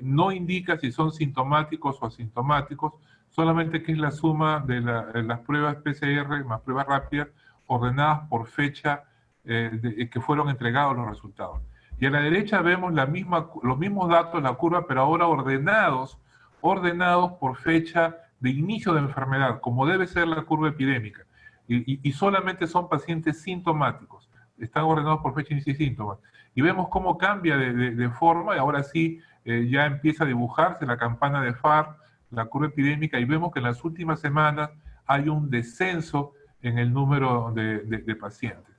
No indica si son sintomáticos o asintomáticos, solamente que es la suma de las pruebas PCR más pruebas rápidas ordenadas por fecha que fueron entregados los resultados. Y a la derecha vemos los mismos datos, la curva, pero ahora ordenados por fecha de inicio de enfermedad, como debe ser la curva epidémica. Y solamente son pacientes sintomáticos. Están ordenados por fecha de inicio de síntomas. Y vemos cómo cambia de forma, y ahora sí ya empieza a dibujarse la campana de FAR, la curva epidémica, y vemos que en las últimas semanas hay un descenso en el número de pacientes.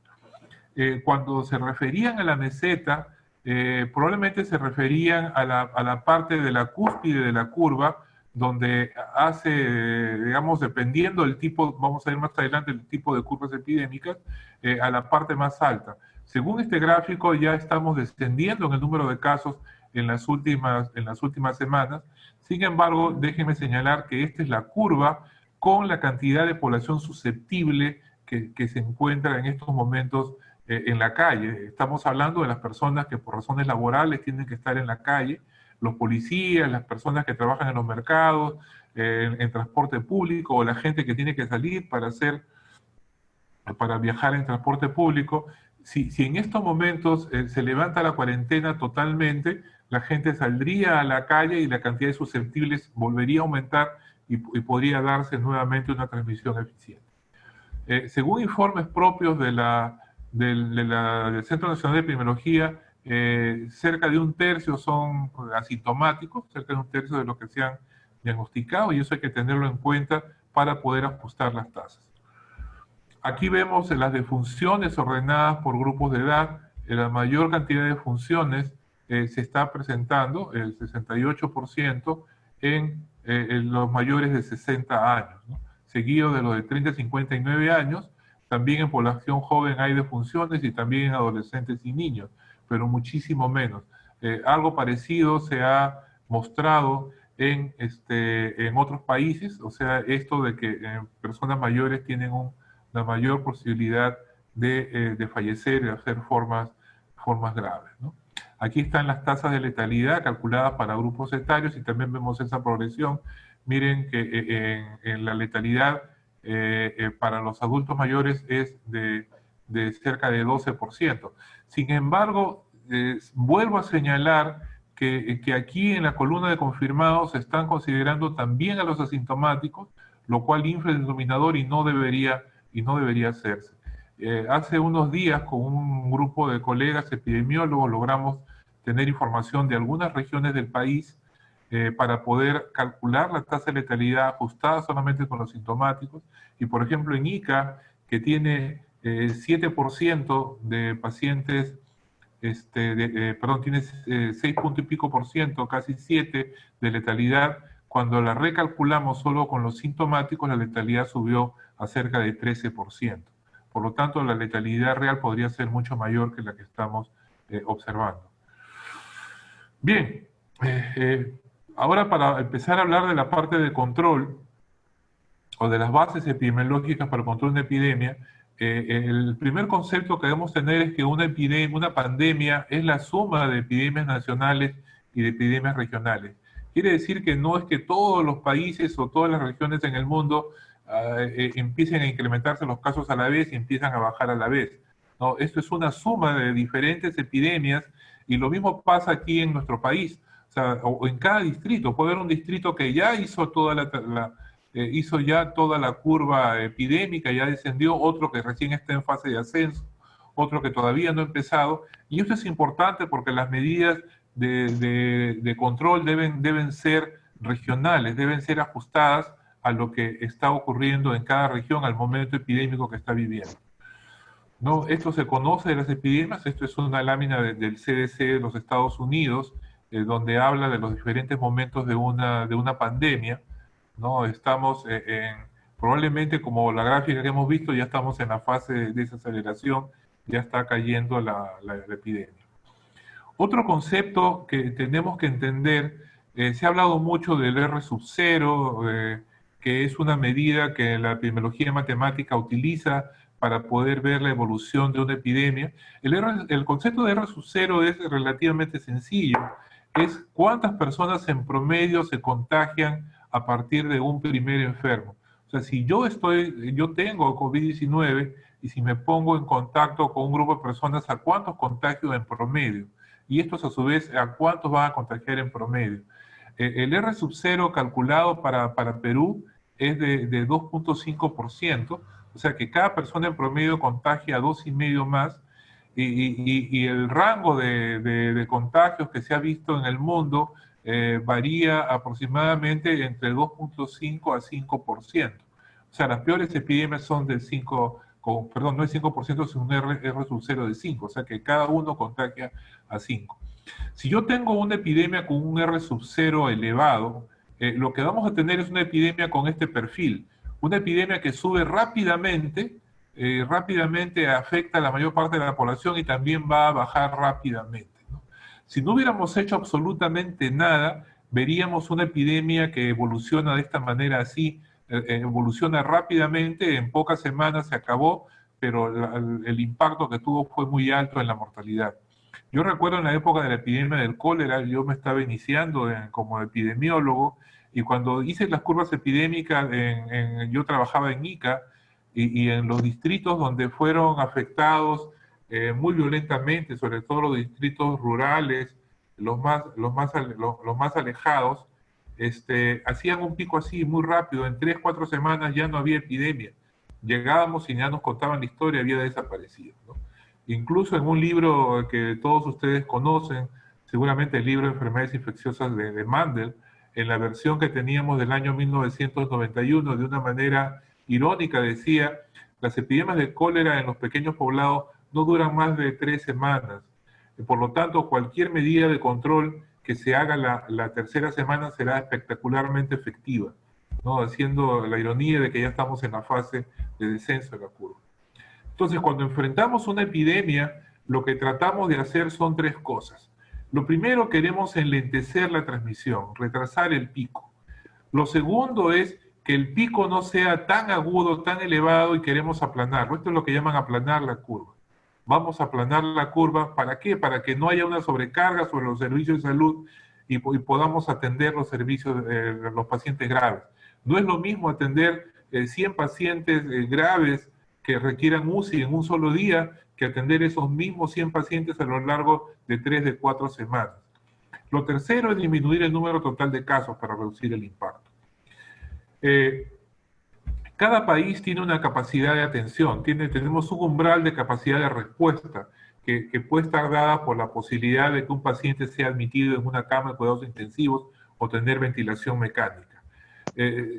Cuando se referían a la meseta, probablemente se referían a la parte de la cúspide de la curva, donde hace, digamos, dependiendo del tipo, vamos a ver más adelante el tipo de curvas epidémicas, a la parte más alta. Según este gráfico, ya estamos descendiendo en el número de casos en las últimas semanas. Sin embargo, déjenme señalar que esta es la curva con la cantidad de población susceptible que se encuentra en estos momentos en la calle. Estamos hablando de las personas que por razones laborales tienen que estar en la calle, los policías, las personas que trabajan en los mercados, en transporte público, o la gente que tiene que salir para viajar en transporte público. Si en estos momentos se levanta la cuarentena totalmente, la gente saldría a la calle y la cantidad de susceptibles volvería a aumentar y podría darse nuevamente una transmisión eficiente. Según informes propios del Centro Nacional de Epidemiología, cerca de un tercio son asintomáticos, cerca de un tercio de los que se han diagnosticado, y eso hay que tenerlo en cuenta para poder ajustar las tasas. Aquí vemos las defunciones ordenadas por grupos de edad. La mayor cantidad de funciones se está presentando, el 68%, en los mayores de 60 años, ¿no? seguido de los de 30 a 59 años. También en población joven hay defunciones y también en adolescentes y niños, pero muchísimo menos. Algo parecido se ha mostrado en otros países, o sea, esto de que personas mayores tienen una mayor posibilidad de fallecer y de hacer formas graves, ¿no? Aquí están las tasas de letalidad calculadas para grupos etarios y también vemos esa progresión. Miren que en la letalidad para los adultos mayores es de cerca de 12%. Sin embargo, vuelvo a señalar que aquí en la columna de confirmados se están considerando también a los asintomáticos, lo cual infla el denominador y no debería hacerse. Hace unos días con un grupo de colegas epidemiólogos logramos tener información de algunas regiones del país para poder calcular la tasa de letalidad ajustada solamente con los sintomáticos. Y por ejemplo en Ica, que tiene 7% de pacientes, tiene 6 punto y pico por ciento, casi 7 de letalidad, cuando la recalculamos solo con los sintomáticos, la letalidad subió a cerca de 13%. Por lo tanto, la letalidad real podría ser mucho mayor que la que estamos observando. Bien, ahora para empezar a hablar de la parte de control o de las bases epidemiológicas para el control de epidemia, el primer concepto que debemos tener es que una pandemia es la suma de epidemias nacionales y de epidemias regionales. Quiere decir que no es que todos los países o todas las regiones en el mundo empiecen a incrementarse los casos a la vez y empiezan a bajar a la vez. No, esto es una suma de diferentes epidemias y lo mismo pasa aquí en nuestro país. O sea, o en cada distrito. Puede haber un distrito que ya hizo hizo ya toda la curva epidémica, ya descendió, otro que recién está en fase de ascenso, otro que todavía no ha empezado. Y esto es importante porque las medidas de control deben ser regionales, deben ser ajustadas a lo que está ocurriendo en cada región al momento epidémico que está viviendo. No, esto se conoce de las epidemias, esto es una lámina del CDC de los Estados Unidos, donde habla de los diferentes momentos de una pandemia, ¿no? Estamos probablemente, como la gráfica que hemos visto, ya estamos en la fase de desaceleración, ya está cayendo la epidemia. Otro concepto que tenemos que entender, se ha hablado mucho del R sub 0, que es una medida que la epidemiología matemática utiliza para poder ver la evolución de una epidemia. El concepto de R sub 0 es relativamente sencillo, es cuántas personas en promedio se contagian a partir de un primer enfermo. O sea, si yo tengo COVID-19 y si me pongo en contacto con un grupo de personas, ¿a cuántos contagio en promedio? Y estos a su vez, ¿a cuántos van a contagiar en promedio? El R sub 0 calculado para Perú es de 2.5%, o sea que cada persona en promedio contagia a 2,5 más, y el rango de contagios que se ha visto en el mundo varía aproximadamente entre 2.5 a 5%. O sea, las peores epidemias son del 5, no es 5%, sino un R sub 0 de 5, o sea que cada uno contagia a 5. Si yo tengo una epidemia con un R sub 0 elevado, lo que vamos a tener es una epidemia con este perfil, una epidemia que sube rápidamente afecta a la mayor parte de la población y también va a bajar rápidamente, ¿no? Si no hubiéramos hecho absolutamente nada, veríamos una epidemia que evoluciona de esta manera así, evoluciona rápidamente, en pocas semanas se acabó, pero el impacto que tuvo fue muy alto en la mortalidad. Yo recuerdo en la época de la epidemia del cólera, yo me estaba iniciando como epidemiólogo, y cuando hice las curvas epidémicas, yo trabajaba en Ica, y en los distritos donde fueron afectados muy violentamente, sobre todo los distritos rurales, los más alejados, hacían un pico así muy rápido, en 3, 4 semanas ya no había epidemia. Llegábamos y ya nos contaban la historia, había desaparecido, ¿no? Incluso en un libro que todos ustedes conocen, seguramente el libro de enfermedades infecciosas de Mandel, en la versión que teníamos del año 1991, de una manera irónica decía, las epidemias de cólera en los pequeños poblados no duran más de 3 semanas. Por lo tanto, cualquier medida de control que se haga la tercera semana será espectacularmente efectiva. ¿no? Haciendo la ironía de que ya estamos en la fase de descenso de la curva. Entonces, cuando enfrentamos una epidemia, lo que tratamos de hacer son tres cosas. Lo primero, queremos enlentecer la transmisión, retrasar el pico. Lo segundo es que el pico no sea tan agudo, tan elevado y queremos aplanarlo. Esto es lo que llaman aplanar la curva. Vamos a aplanar la curva, ¿para qué? Para que no haya una sobrecarga sobre los servicios de salud y podamos atender los servicios, los pacientes graves. No es lo mismo atender 100 pacientes graves que requieran UCI en un solo día que atender esos mismos 100 pacientes a lo largo de 3 de 4 semanas. Lo tercero es disminuir el número total de casos para reducir el impacto. Cada país tiene una capacidad de atención, tenemos un umbral de capacidad de respuesta que puede estar dada por la posibilidad de que un paciente sea admitido en una cama de cuidados intensivos o tener ventilación mecánica.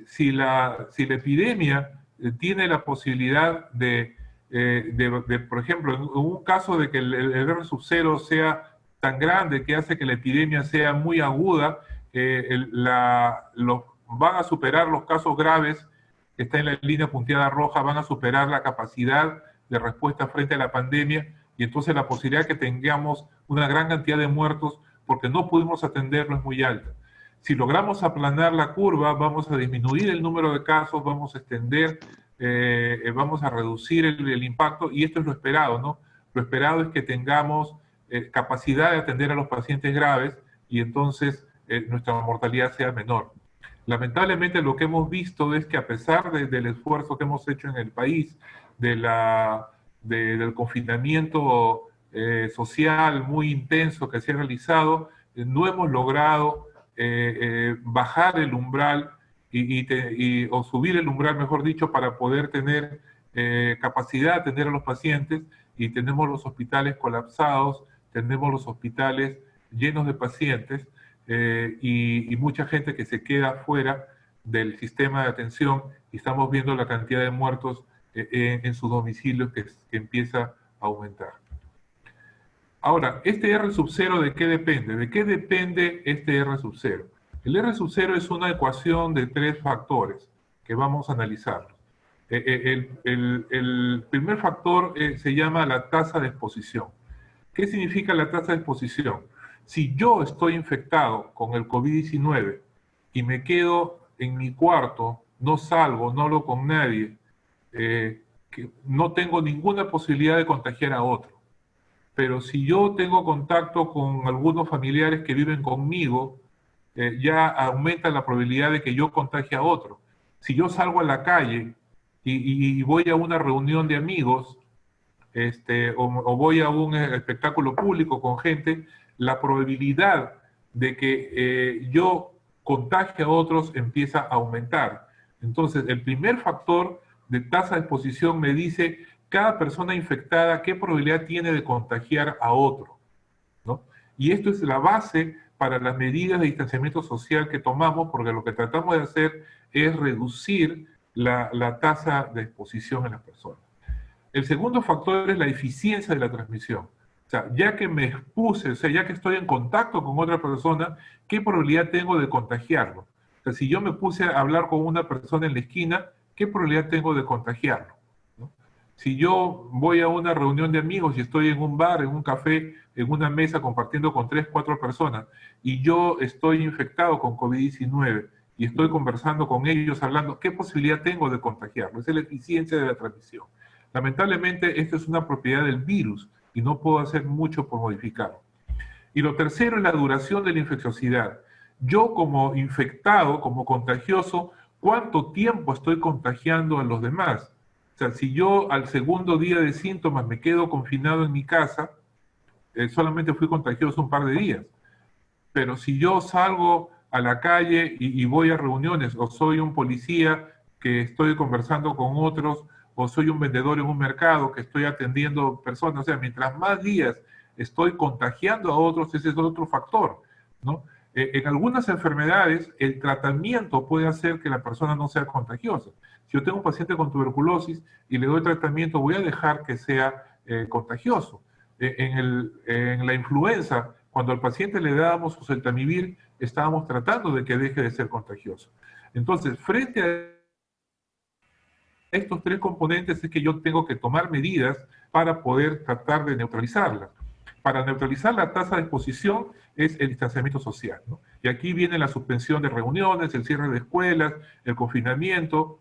Si la epidemia tiene la posibilidad por ejemplo, en un caso de que el R sub 0 sea tan grande que hace que la epidemia sea muy aguda, van a superar los casos graves que está en la línea punteada roja, van a superar la capacidad de respuesta frente a la pandemia y entonces la posibilidad de que tengamos una gran cantidad de muertos porque no pudimos atenderlo es muy alta. Si logramos aplanar la curva, vamos a disminuir el número de casos, vamos a extender, vamos a reducir el impacto y esto es lo esperado, ¿no? Lo esperado es que tengamos capacidad de atender a los pacientes graves y entonces nuestra mortalidad sea menor. Lamentablemente lo que hemos visto es que a pesar del esfuerzo que hemos hecho en el país, del confinamiento social muy intenso que se ha realizado, no hemos logrado bajar el umbral o subir el umbral, mejor dicho, para poder tener capacidad de atender a los pacientes y tenemos los hospitales colapsados, tenemos los hospitales llenos de pacientes, y mucha gente que se queda fuera del sistema de atención y estamos viendo la cantidad de muertos en sus domicilios que empieza a aumentar. Ahora, ¿este R sub 0 de qué depende? ¿De qué depende este R sub 0? El R sub 0 es una ecuación de tres factores que vamos a analizar. El primer factor se llama la tasa de exposición. ¿Qué significa la tasa de exposición? Si yo estoy infectado con el COVID-19 y me quedo en mi cuarto, no salgo, no hablo con nadie, no tengo ninguna posibilidad de contagiar a otro. Pero si yo tengo contacto con algunos familiares que viven conmigo, ya aumenta la probabilidad de que yo contagie a otro. Si yo salgo a la calle y voy a una reunión de amigos, o voy a un espectáculo público con gente, la probabilidad de que yo contagie a otros empieza a aumentar. Entonces, el primer factor de tasa de exposición me dice cada persona infectada qué probabilidad tiene de contagiar a otro, ¿no? Y esto es la base para las medidas de distanciamiento social que tomamos, porque lo que tratamos de hacer es reducir la tasa de exposición en las personas. El segundo factor es la eficiencia de la transmisión. O sea, ya que me expuse, o sea, ya que estoy en contacto con otra persona, ¿qué probabilidad tengo de contagiarlo? O sea, si yo me puse a hablar con una persona en la esquina, ¿qué probabilidad tengo de contagiarlo? ¿No? Si yo voy a una reunión de amigos y estoy en un bar, en un café, en una mesa compartiendo con 3, 4 personas, y yo estoy infectado con COVID-19 y estoy conversando con ellos, hablando, ¿qué posibilidad tengo de contagiarlo? Esa es la eficiencia de la transmisión. Lamentablemente, esto es una propiedad del virus y no puedo hacer mucho por modificarlo. Y lo tercero es la duración de la infecciosidad. Yo como infectado, como contagioso, ¿cuánto tiempo estoy contagiando a los demás? O sea, si yo al segundo día de síntomas me quedo confinado en mi casa, solamente fui contagioso un par de días. Pero si yo salgo a la calle y voy a reuniones, o soy un policía que estoy conversando con otros, o soy un vendedor en un mercado que estoy atendiendo personas, o sea, mientras más días estoy contagiando a otros, ese es otro factor, ¿no? En algunas enfermedades, el tratamiento puede hacer que la persona no sea contagiosa. Si yo tengo un paciente con tuberculosis y le doy tratamiento, voy a dejar que sea contagioso. En la influenza, cuando al paciente le dábamos oseltamivir, estábamos tratando de que deje de ser contagioso. Entonces, frente a estos tres componentes es que yo tengo que tomar medidas para poder tratar de neutralizarlas. Para neutralizar la tasa de exposición es el distanciamiento social, ¿no? Y aquí viene la suspensión de reuniones, el cierre de escuelas, el confinamiento,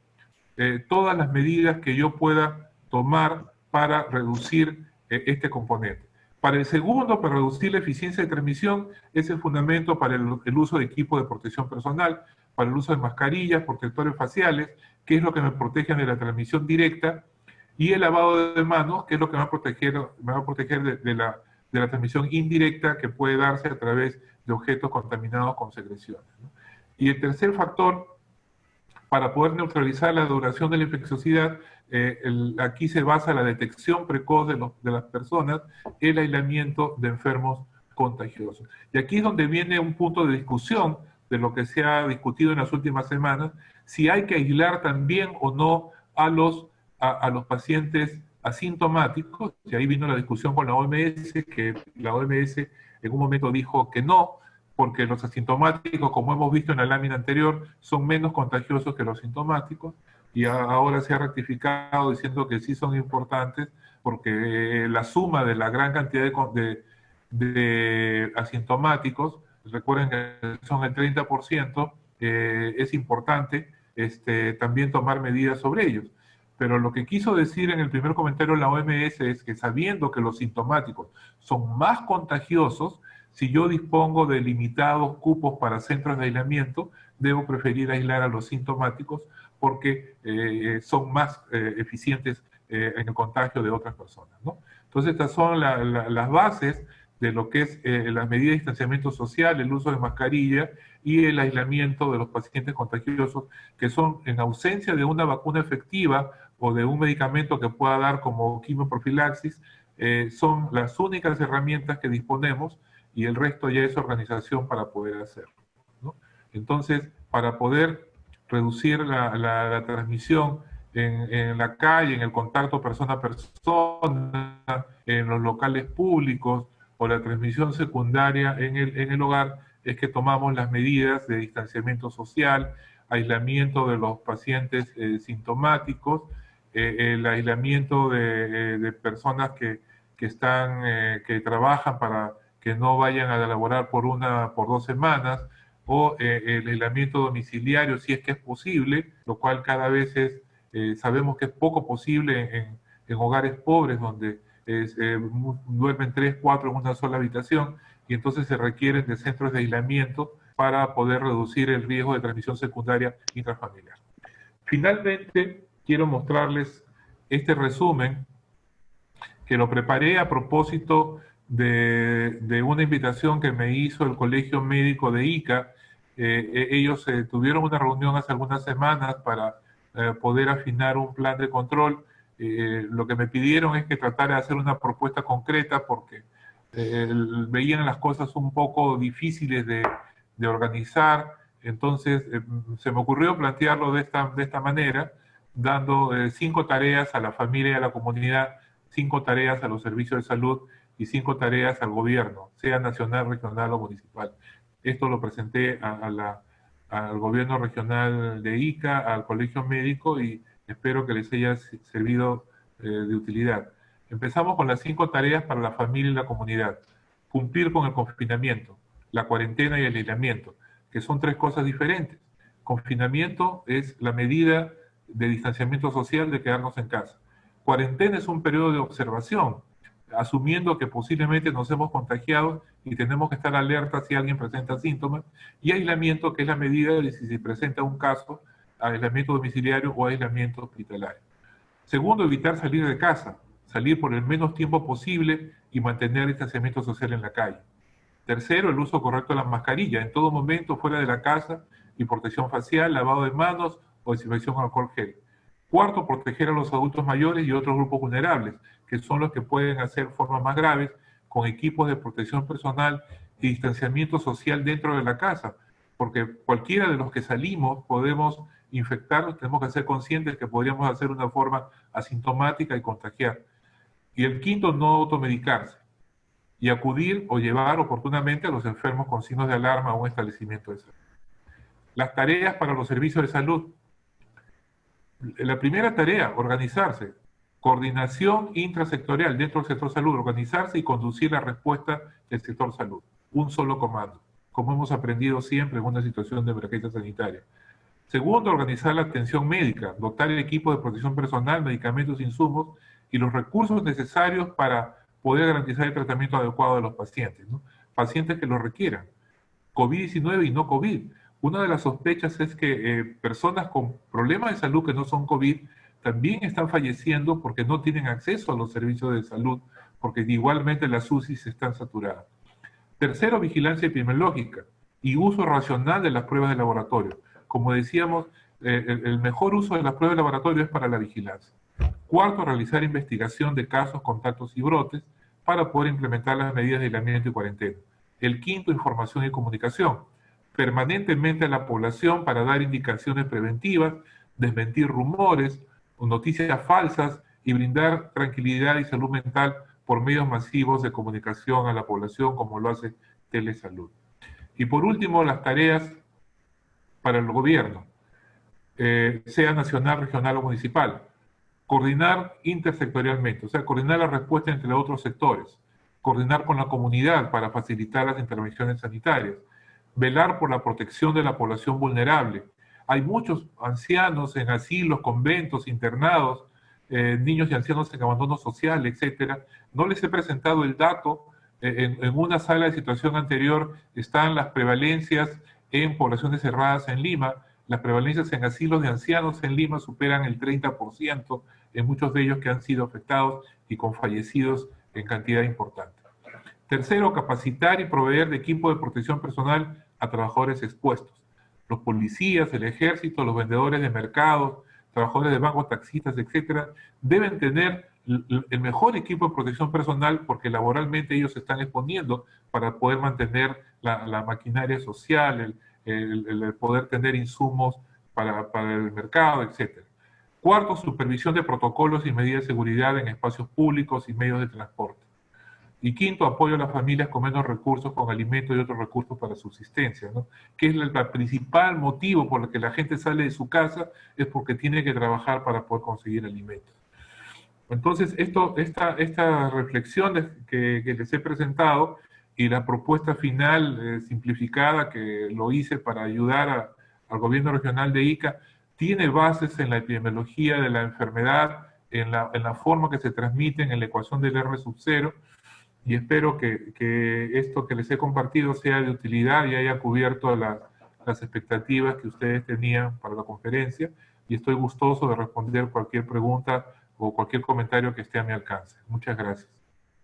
todas las medidas que yo pueda tomar para reducir este componente. Para el segundo, para reducir la eficiencia de transmisión, es el fundamento para el uso de equipos de protección personal, para el uso de mascarillas, protectores faciales, que es lo que me protege de la transmisión directa, y el lavado de manos, que es lo que me va a proteger de la transmisión indirecta que puede darse a través de objetos contaminados con secreciones, ¿no? Y el tercer factor, para poder neutralizar la duración de la infecciosidad, aquí se basa la detección precoz de las personas, el aislamiento de enfermos contagiosos. Y aquí es donde viene un punto de discusión de lo que se ha discutido en las últimas semanas, si hay que aislar también o no a los pacientes asintomáticos, y ahí vino la discusión con la OMS, que la OMS en un momento dijo que no, porque los asintomáticos, como hemos visto en la lámina anterior, son menos contagiosos que los sintomáticos, y ahora se ha rectificado diciendo que sí son importantes, porque la suma de la gran cantidad de asintomáticos, recuerden que son el 30%, es importante también tomar medidas sobre ellos. Pero lo que quiso decir en el primer comentario la OMS es que sabiendo que los sintomáticos son más contagiosos, si yo dispongo de limitados cupos para centros de aislamiento, debo preferir aislar a los sintomáticos porque son más eficientes en el contagio de otras personas, ¿no? Entonces estas son las bases de lo que es las medidas de distanciamiento social, el uso de mascarilla y el aislamiento de los pacientes contagiosos, que son en ausencia de una vacuna efectiva o de un medicamento que pueda dar como quimioprofilaxis, son las únicas herramientas que disponemos y el resto ya es organización para poder hacerlo, ¿no? Entonces, para poder reducir la transmisión en la calle, en el contacto persona a persona, en los locales públicos o la transmisión secundaria en el hogar, es que tomamos las medidas de distanciamiento social, aislamiento de los pacientes sintomáticos, el aislamiento de personas que trabajan para que no vayan a laborar por 2 semanas, o el aislamiento domiciliario si es que es posible, lo cual cada vez sabemos que es poco posible en hogares pobres donde duermen 3, 4 en una sola habitación, y entonces se requieren de centros de aislamiento para poder reducir el riesgo de transmisión secundaria intrafamiliar. Finalmente, quiero mostrarles este resumen que lo preparé a propósito de una invitación que me hizo el Colegio Médico de Ica. Ellos tuvieron una reunión hace algunas semanas para poder afinar un plan de control. Lo que me pidieron es que tratara de hacer una propuesta concreta porque veían las cosas un poco difíciles de organizar. Entonces se me ocurrió plantearlo de esta manera, dando 5 tareas a la familia y a la comunidad, 5 tareas a los servicios de salud y 5 tareas al gobierno, sea nacional, regional o municipal. Esto lo presenté al gobierno regional de Ica, al colegio médico, y espero que les haya servido de utilidad. Empezamos con las 5 tareas para la familia y la comunidad. Cumplir con el confinamiento, la cuarentena y el aislamiento, que son 3 cosas diferentes. Confinamiento es la medida de distanciamiento social de quedarnos en casa. Cuarentena es un periodo de observación, asumiendo que posiblemente nos hemos contagiado y tenemos que estar alerta si alguien presenta síntomas. Y aislamiento, que es la medida de si se presenta un caso, aislamiento domiciliario o aislamiento hospitalario. Segundo, evitar salir de casa, salir por el menos tiempo posible y mantener distanciamiento social en la calle. Tercero, el uso correcto de las mascarillas, en todo momento fuera de la casa, y protección facial, lavado de manos o desinfección con alcohol gel. Cuarto, proteger a los adultos mayores y otros grupos vulnerables, que son los que pueden hacer formas más graves, con equipos de protección personal y distanciamiento social dentro de la casa, porque cualquiera de los que salimos podemos infectarnos, tenemos que ser conscientes que podríamos hacer una forma asintomática y contagiar. Y el quinto, no automedicarse y acudir o llevar oportunamente a los enfermos con signos de alarma a un establecimiento de salud. Las tareas para los servicios de salud. La primera tarea, organizarse. Coordinación intrasectorial dentro del sector salud, organizarse y conducir la respuesta del sector salud. Un solo comando, como hemos aprendido siempre en una situación de emergencia sanitaria. Segundo, organizar la atención médica, dotar el equipo de protección personal, medicamentos, insumos y los recursos necesarios para poder garantizar el tratamiento adecuado de los pacientes, ¿no? Pacientes que lo requieran, COVID-19 y no COVID. Una de las sospechas es que personas con problemas de salud que no son COVID también están falleciendo porque no tienen acceso a los servicios de salud, porque igualmente las UCIs están saturadas. Tercero, vigilancia epidemiológica y uso racional de las pruebas de laboratorio. Como decíamos, el mejor uso de las pruebas de laboratorio es para la vigilancia. Cuarto, realizar investigación de casos, contactos y brotes para poder implementar las medidas de aislamiento y cuarentena. El quinto, información y comunicación. Permanentemente a la población para dar indicaciones preventivas, desmentir rumores o noticias falsas y brindar tranquilidad y salud mental por medios masivos de comunicación a la población, como lo hace Telesalud. Y por último, las tareas para el gobierno, sea nacional, regional o municipal. Coordinar intersectorialmente, o sea, coordinar la respuesta entre otros sectores, coordinar con la comunidad para facilitar las intervenciones sanitarias, velar por la protección de la población vulnerable. Hay muchos ancianos en asilos, conventos, internados, niños y ancianos en abandono social, etcétera. No les he presentado el dato. En una sala de situación anterior están las prevalencias en poblaciones cerradas en Lima. Las prevalencias en asilos de ancianos en Lima superan el 30%, en muchos de ellos que han sido afectados y con fallecidos en cantidad importante. Tercero, capacitar y proveer de equipo de protección personal a trabajadores expuestos. Los policías, el ejército, los vendedores de mercados, trabajadores de bancos, taxistas, etcétera, deben tener el mejor equipo de protección personal porque laboralmente ellos se están exponiendo para poder mantener la maquinaria social, el poder tener insumos para el mercado, etcétera. Cuarto, supervisión de protocolos y medidas de seguridad en espacios públicos y medios de transporte. Y quinto, apoyo a las familias con menos recursos, con alimentos y otros recursos para subsistencia, ¿no? Que es el principal motivo por el que la gente sale de su casa, es porque tiene que trabajar para poder conseguir alimentos. Entonces, esta reflexión que les he presentado y la propuesta final simplificada que lo hice para ayudar al gobierno regional de Ica, tiene bases en la epidemiología de la enfermedad, en la forma que se transmiten, en la ecuación del R sub 0, y espero que esto que les he compartido sea de utilidad y haya cubierto las expectativas que ustedes tenían para la conferencia, y estoy gustoso de responder cualquier pregunta o cualquier comentario que esté a mi alcance. Muchas gracias.